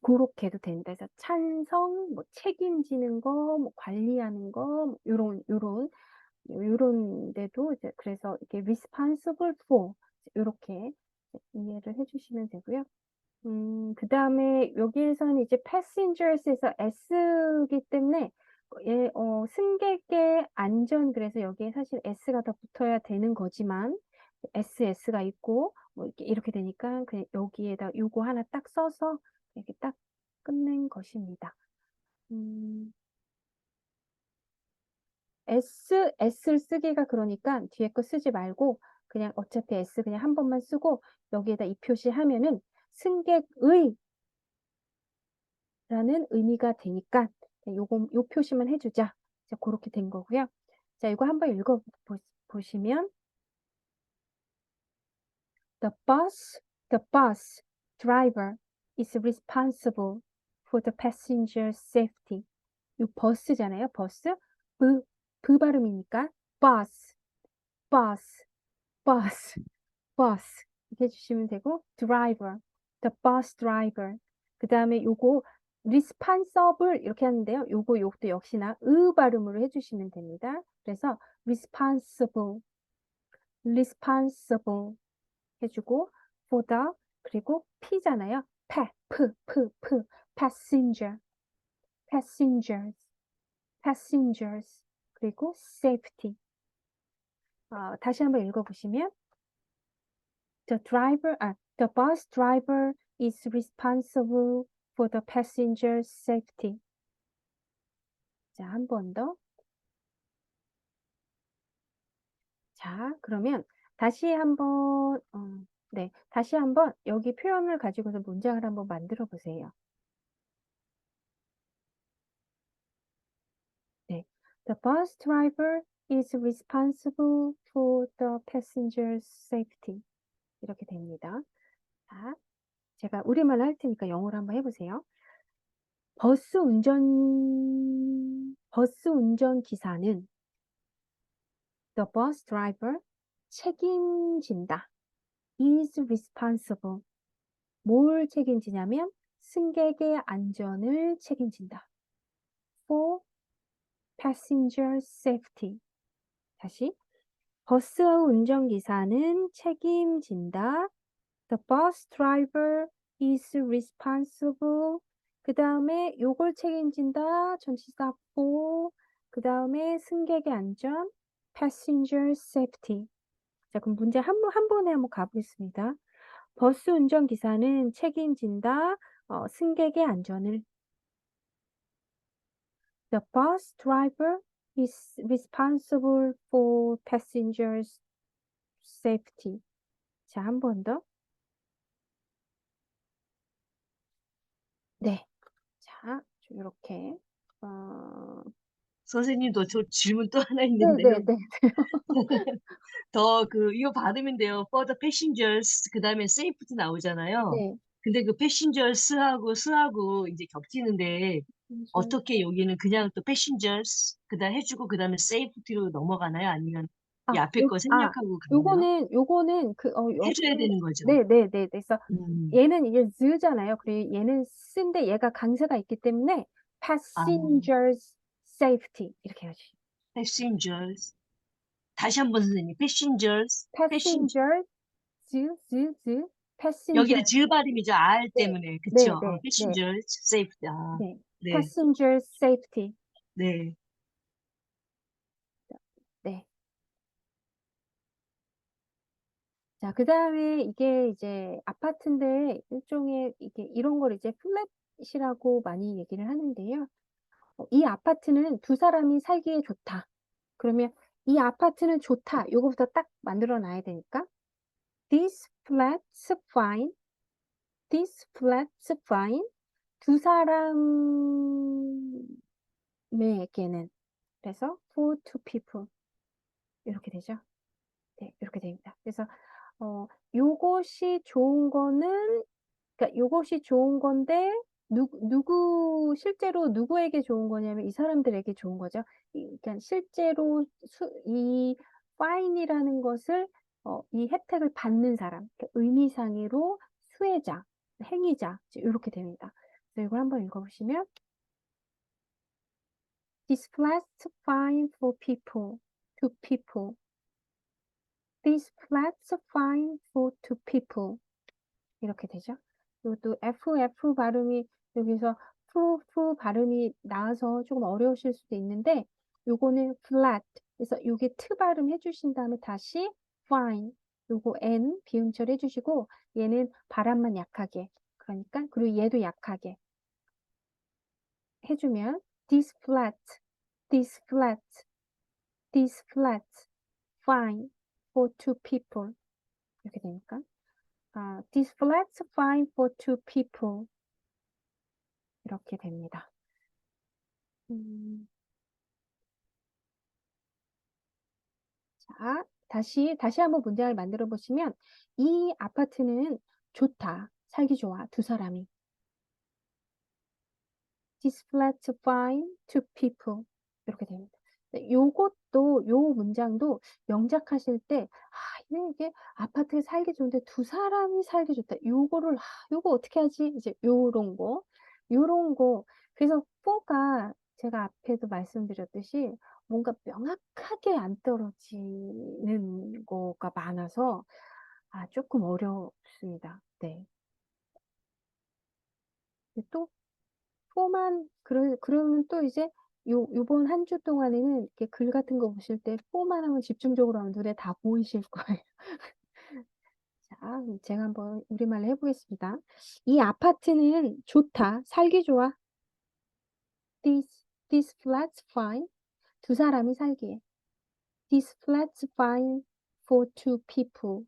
그렇게 해도 된다. 그래서 찬성, 뭐 책임지는 거, 뭐 관리하는 거, 뭐 요런 데도 이제 그래서 이게 responsible for 이렇게 이해를 해주시면 되고요. 그 다음에 여기에서는 이제 passengers에서 S이기 때문에 승객의 안전 그래서 여기에 사실 S가 더 붙어야 되는 거지만 SS가 있고 뭐 이렇게 되니까 그냥 여기에다 요거 하나 딱 써서 이렇게 딱 끝낸 것입니다. 음, S를 쓰기가 그러니까 뒤에 거 쓰지 말고 그냥 어차피 S 그냥 한 번만 쓰고 여기에다 이 표시하면은 승객의 라는 의미가 되니까 요 표시만 해주자. 자, 그렇게 된 거고요. 자, 이거 한번 읽어 보시면 the bus driver is responsible for the passenger's safety. 이 버스잖아요. 버스. 브 발음이니까 bus. bus, bus, bus 이렇게 해주시면 되고 driver, the bus driver. 그 다음에 요거 responsible 이렇게 하는데요. 요것도 역시나 으 발음으로 해주시면 됩니다. 그래서 responsible, responsible 해주고 for the 그리고 P잖아요. passenger, passengers, passengers 그리고 safety. 다시 한번 읽어보시면 the bus driver is responsible for the passenger's safety. 자, 한 번 더. 자, 그러면 다시 한번 네, 다시 한번 여기 표현을 가지고서 문장을 한번 만들어 보세요. 네. The bus driver is responsible for the passenger's safety. 이렇게 됩니다. 자, 제가 우리말로 할 테니까 영어로 한번 해보세요. 버스 운전 기사는 the bus driver 책임진다. is responsible. 뭘 책임지냐면 승객의 안전을 책임진다. for passenger safety. 다시 버스 운전기사는 책임진다. The bus driver is responsible. 그 다음에 요걸 책임진다. 전치사 for. 그 다음에 승객의 안전. passenger safety. 자, 그럼 문제 한 번에 한번 가보겠습니다. 버스 운전기사는 책임진다. 승객의 안전을. The bus driver is responsible for passengers' safety. 자, 한 번 더. 네. 자, 이렇게. 선생님도 저 질문 또 하나 있는데요. 네네네. 이거 발음인데요. For the passengers, 그 다음에 safety 나오잖아요. 네. 근데 그 passengers하고 스하고 이제 겹치는데, 어떻게 여기는 그냥 또 passengers, 그 다음 해주고, 그 다음에 safety로 넘어가나요? 아니면 이 앞에 거 생략하고 가나요? 요거는 해줘야 여기는, 되는 거죠. 네네네. 그래서 음, 얘는 이제 z잖아요. 그리고 얘는 쓴데 얘가 강세가 있기 때문에 아, passengers safety 이렇게 해야지. passengers. 다시 한번 선생님, passengers, passenger, 여기는 passenger. 즈 발음이죠. R 네, 때문에. 네, 그쵸? 네, 네, passengers, safety. 네. 네, passenger safety. 네. 네. 자, 그 다음에 이게 이제 아파트인데 일종의 이게 이런 걸 이제 플랫이라고 많이 얘기를 하는데요. 이 아파트는 두 사람이 살기에 좋다. 그러면 이 아파트는 좋다. 요거부터 딱 만들어 놔야 되니까. This flat's fine. This flat's fine. 두 사람에게는. 그래서 for two people. 이렇게 되죠. 네, 이렇게 됩니다. 그래서 요것이 좋은 거는 그러니까 요것이 좋은 건데 실제로 누구에게 좋은 거냐면 이 사람들에게 좋은 거죠. 그러니까 실제로 이 fine이라는 것을 이 혜택을 받는 사람, 그러니까 의미상으로 수혜자, 행위자 이렇게 됩니다. 그래서 이걸 한번 읽어보시면 This flat's fine for people, two people. This flat's fine for two people. 이렇게 되죠. 이것도 FF 발음이 여기서 푸 발음이 나와서 조금 어려우실 수도 있는데 요거는 flat. 그래서 요게 트 발음 해주신 다음에 다시 fine. 요거 N 비음절 해주시고 얘는 발음만 약하게. 그러니까 그리고 얘도 약하게 해주면 this flat, this flat, this flat, fine for two people. 이렇게 되니까 this flat's fine for two people. 이렇게 됩니다. 자, 다시 한번 문장을 만들어 보시면 이 아파트는 좋다. 살기 좋아. 두 사람이. This flat's fine two people. 이렇게 됩니다. 요것도, 요 문장도 영작하실 때, 이게 아파트에 살기 좋은데 두 사람이 살기 좋다. 요거를, 요거 어떻게 하지? 이제 요런 거. 요런 거. 그래서 포가 제가 앞에도 말씀드렸듯이 뭔가 명확하게 안 떨어지는 거가 많아서, 조금 어렵습니다. 네. 근데 또 그러면 또 이제 요번 한 주 동안에는 이렇게 글 같은 거 보실 때 포만 하면 집중적으로 하면 눈에 다 보이실 거예요. 자, 그럼 제가 한번 우리말로 해보겠습니다. 이 아파트는 좋다. 살기 좋아. This flat's fine. 두 사람이 살기에. This flat's fine for two people.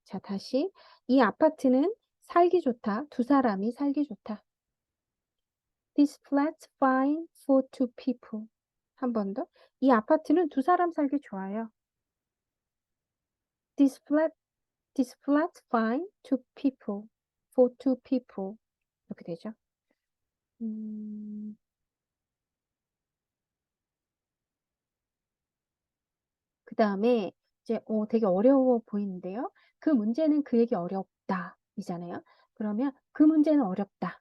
자, 다시. 이 아파트는 살기 좋다. 두 사람이 살기 좋다. This flat's fine for two people. 한 번 더. 이 아파트는 두 사람 살기 좋아요. This flat, this flat's fine two people. For two people. 이렇게 되죠. 그 다음에 이제 되게 어려워 보이는데요. 그 문제는 그에게 어렵다. 이잖아요. 그러면 그 문제는 어렵다.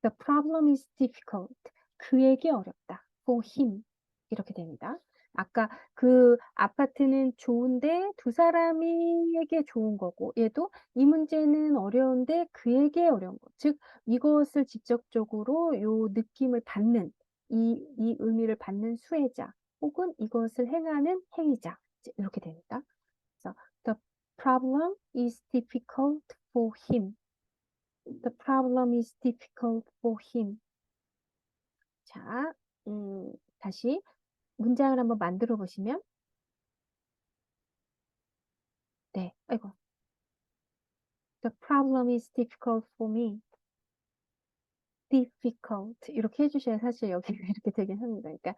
The problem is difficult. 그에게 어렵다. For him. 이렇게 됩니다. 아까 그 아파트는 좋은데 두 사람에게 좋은 거고, 얘도 이 문제는 어려운데 그에게 어려운 거. 즉, 이것을 직접적으로 요 느낌을 받는, 이 의미를 받는 수혜자, 혹은 이것을 행하는 행위자. 이렇게 됩니다. 그래서 the problem is difficult for him. The problem is difficult for him. 자, 다시 문장을 한번 만들어 보시면, 네, 아이고. The problem is difficult for me. difficult. 이렇게 해주셔야 사실 여기 이렇게 되긴 합니다. 그러니까,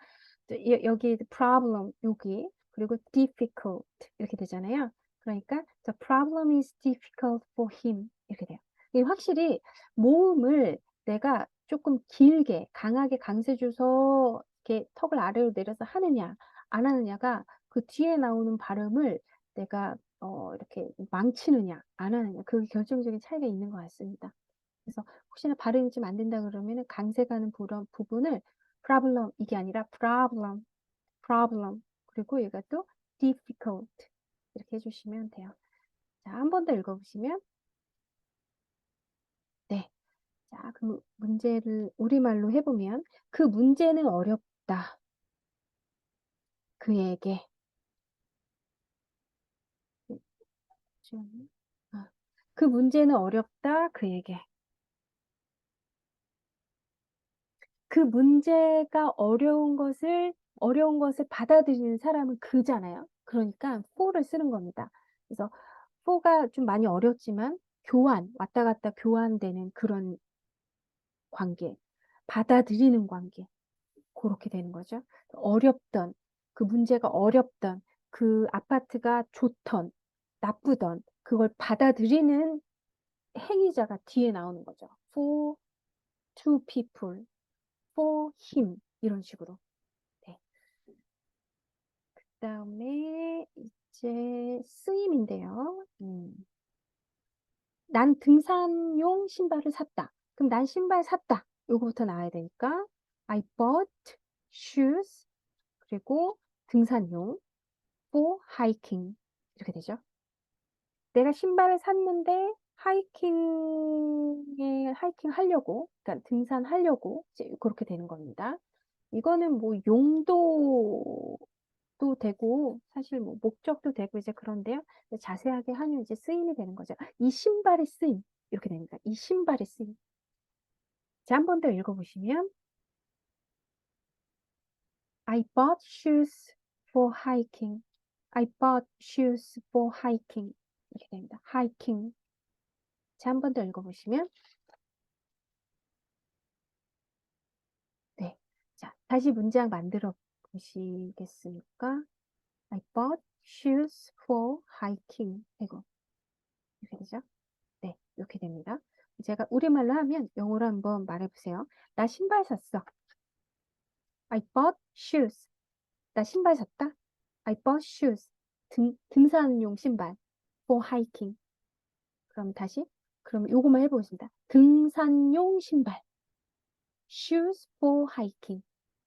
여기 problem, 여기, 그리고 difficult. 이렇게 되잖아요. 그러니까, the problem is difficult for him. 이렇게 돼요. 이 확실히 모음을 내가 조금 길게, 강하게 강세 줘서 이렇게 턱을 아래로 내려서 하느냐, 안 하느냐가 그 뒤에 나오는 발음을 내가 이렇게 망치느냐, 안 하느냐, 그게 결정적인 차이가 있는 것 같습니다. 그래서 혹시나 발음이 좀 안 된다 그러면 강세 가는 부분을 problem, 이게 아니라 problem. 그리고 얘가 또 difficult. 이렇게 해주시면 돼요. 자, 한 번 더 읽어보시면, 네. 자, 그 문제를 우리말로 해보면, 그 문제는 어렵다. 그에게. 아, 그 문제는 어렵다. 그에게. 그 문제가 어려운 것을 받아들이는 사람은 그잖아요. 그러니까 for를 쓰는 겁니다. 그래서 for가 좀 많이 어렵지만 왔다 갔다 교환되는 그런 관계, 받아들이는 관계, 그렇게 되는 거죠. 그 문제가 어렵던, 그 아파트가 좋던, 나쁘던, 그걸 받아들이는 행위자가 뒤에 나오는 거죠. For two people, for him, 이런 식으로. 네. 그다음에 이제 쓰임인데요. 난 등산용 신발을 샀다. 그럼 난 신발 샀다. 요거부터 나와야 되니까 I bought shoes 그리고 등산용 for hiking 이렇게 되죠. 내가 신발을 샀는데 하이킹 하려고, 그러니까 등산하려고 이제 그렇게 되는 겁니다. 이거는 뭐 용도도 되고 사실 뭐 목적도 되고 이제 그런데요. 자세하게 하면 이제 쓰임이 되는 거죠. 이 신발의 쓰임 이렇게 됩니다. 이 신발의 쓰임. 자, 한 번 더 읽어보시면 I bought shoes for hiking. I bought shoes for hiking. 이렇게 됩니다. hiking. 자, 한 번 더 읽어보시면 네. 자, 다시 문장 만들어 보시겠습니까? I bought shoes for hiking. 이거 이렇게 되죠? 네, 이렇게 됩니다. 제가 우리말로 하면 영어로 한번 말해보세요. 나 신발 샀어. I bought shoes. 나 신발 샀다. I bought shoes. 등산용 신발. For hiking. 그럼 다시. 그럼 요것만 해보겠습니다. 등산용 신발. Shoes for hiking.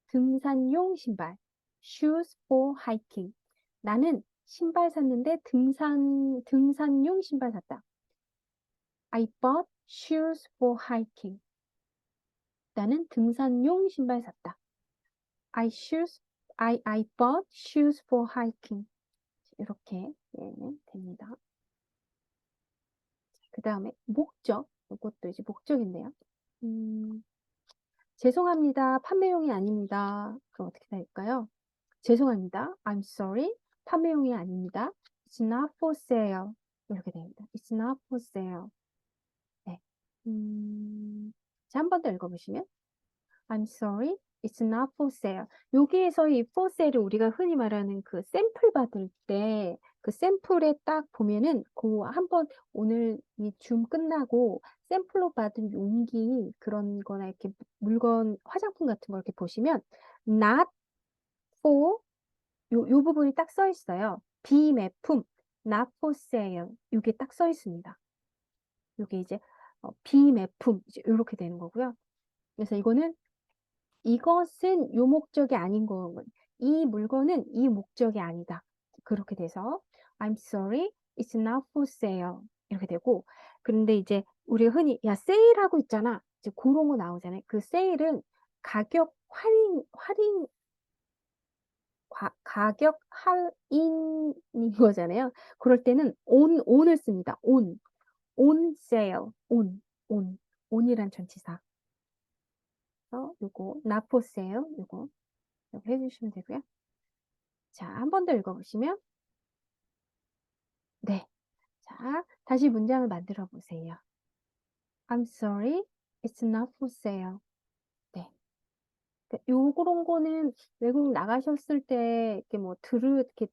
등산용 신발. Shoes for hiking. 나는 신발 샀는데 등산용 신발 샀다. I bought shoes for hiking. 나는 등산용 신발 샀다. I bought shoes for hiking. 이렇게 됩니다. 그 다음에 목적. 이것도 이제 목적인데요. 죄송합니다. 판매용이 아닙니다. 그럼 어떻게 될까요? 죄송합니다. I'm sorry. 판매용이 아닙니다. It's not for sale. 이렇게 됩니다. It's not for sale. 네. 자, 한 번 더 읽어보시면 I'm sorry. It's not for sale. 여기에서 이 for sale을 우리가 흔히 말하는 그 샘플 받을 때 그 샘플에 딱 보면은 그 한번 오늘 이 줌 끝나고 샘플로 받은 용기 그런 거나 이렇게 물건 화장품 같은 거 이렇게 보시면 not for 요 부분이 딱 써 있어요. 비매품 not for sale 이게 딱 써 있습니다. 이게 이제 비매품 이제 이렇게 되는 거고요. 그래서 이것은 요 목적이 아닌 거군. 이 물건은 이 목적이 아니다. 그렇게 돼서 I'm sorry, it's not for sale 이렇게 되고 그런데 이제 우리가 흔히 야 세일하고 있잖아. 이제 그런 거 나오잖아요. 그 세일은 가격 가격 할인인 거잖아요. 그럴 때는 on을 씁니다. on sale, on이란 전치사. 요거 not for sale 요거 이렇게 해주시면 되고요. 자, 한 번 더 읽어보시면 네. 자, 다시 문장을 만들어 보세요. I'm sorry, it's not for sale. 네. 요런 거는 외국 나가셨을 때 이렇게 뭐 이렇게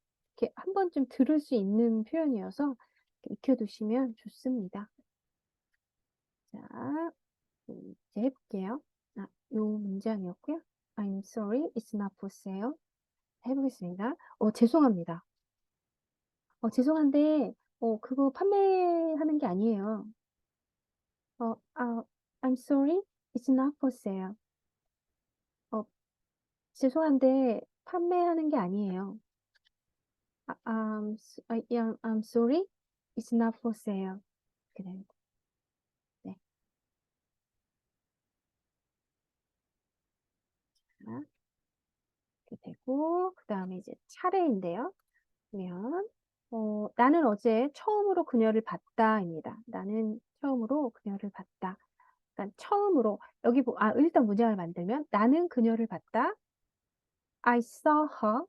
한 번쯤 들을 수 있는 표현이어서 익혀두시면 좋습니다. 자, 이제 해볼게요. 요 문장이었고요. I'm sorry, it's not for sale. 해보겠습니다. 죄송합니다. 죄송한데, 그거 판매하는 게 아니에요. I'm sorry, it's not for sale. 어, 죄송한데, 판매하는 게 아니에요. I'm sorry, it's not for sale. 이렇게 됩니다. 네. 자, 이렇게 되고, 그 다음에 이제 차례인데요. 그러면, 나는 어제 처음으로 그녀를 봤다입니다. 나는 처음으로 그녀를 봤다. 그러니까 처음으로, 일단 문장을 만들면, 나는 그녀를 봤다. I saw her.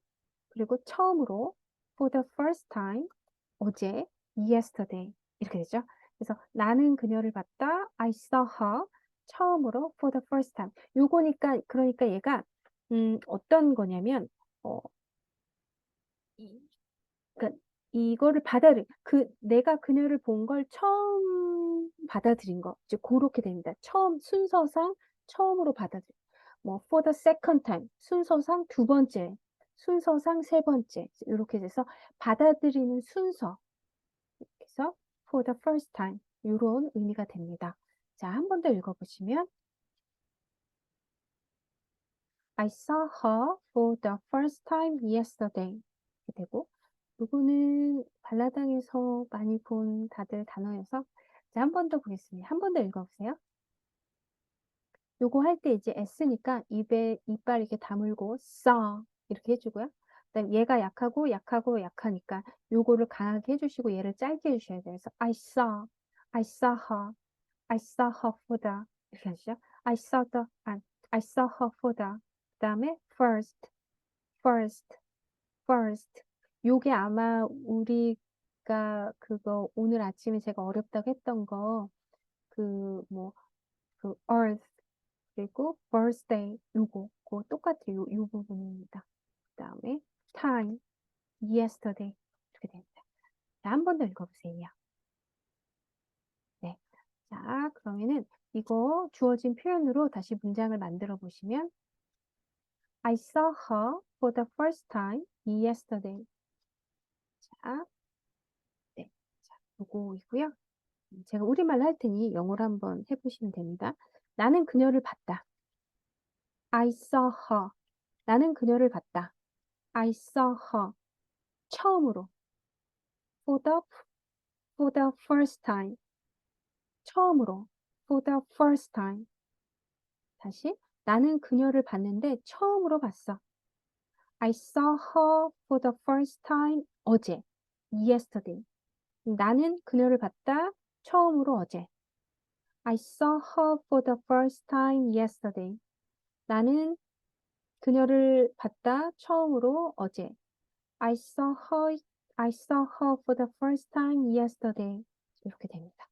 그리고 처음으로 for the first time 어제 yesterday 이렇게 되죠. 그래서 나는 그녀를 봤다. I saw her 처음으로 for the first time. 요거니까 그러니까 얘가 어떤 거냐면 어, 그러니까 이거를 내가 그녀를 본 걸 처음 받아들인 거 이제 그렇게 됩니다. 처음 순서상 처음으로 받아들인 뭐 for the second time 순서상 두 번째 순서상 세 번째 이렇게 돼서 받아들이는 순서 그래서 for the first time 이런 의미가 됩니다. 자, 한 번 더 읽어보시면 I saw her for the first time yesterday 이렇게 되고 이거는 발라당에서 많이 본 다들 단어여서 한 번 더 보겠습니다. 한 번 더 읽어보세요. 요거 할 때 이제 S니까 입에 이빨 이렇게 다물고 saw 이렇게 해주고요. 그다음 얘가 약하고 약하니까 요거를 강하게 해주시고 얘를 짧게 해주셔야 돼요. 그래서 I saw her, I saw her for the 이렇게 하시죠. I saw her for the 그다음에 first 요게 아마 우리가 그거 오늘 아침에 제가 어렵다고 했던 거 그 earth 그리고 birthday 그거 똑같아요. 요 부분입니다. 그다음에 time, yesterday 이렇게 됩니다. 자, 한 번 더 읽어보세요. 네. 자, 그러면은 이거 주어진 표현으로 다시 문장을 만들어 보시면 I saw her for the first time yesterday. 자, 네. 자, 요거이고요. 제가 우리말로 할 테니 영어로 한번 해보시면 됩니다. 나는 그녀를 봤다. I saw her. 나는 그녀를 봤다. I saw her. 처음으로. For the first time. 처음으로. For the first time. 다시. 나는 그녀를 봤는데 처음으로 봤어. I saw her for the first time 어제. Yesterday. 나는 그녀를 봤다. 처음으로 어제. I saw her for the first time yesterday. 나는 그녀를 봤다. 처음으로 어제. I saw her, I saw her for the first time yesterday. 이렇게 됩니다.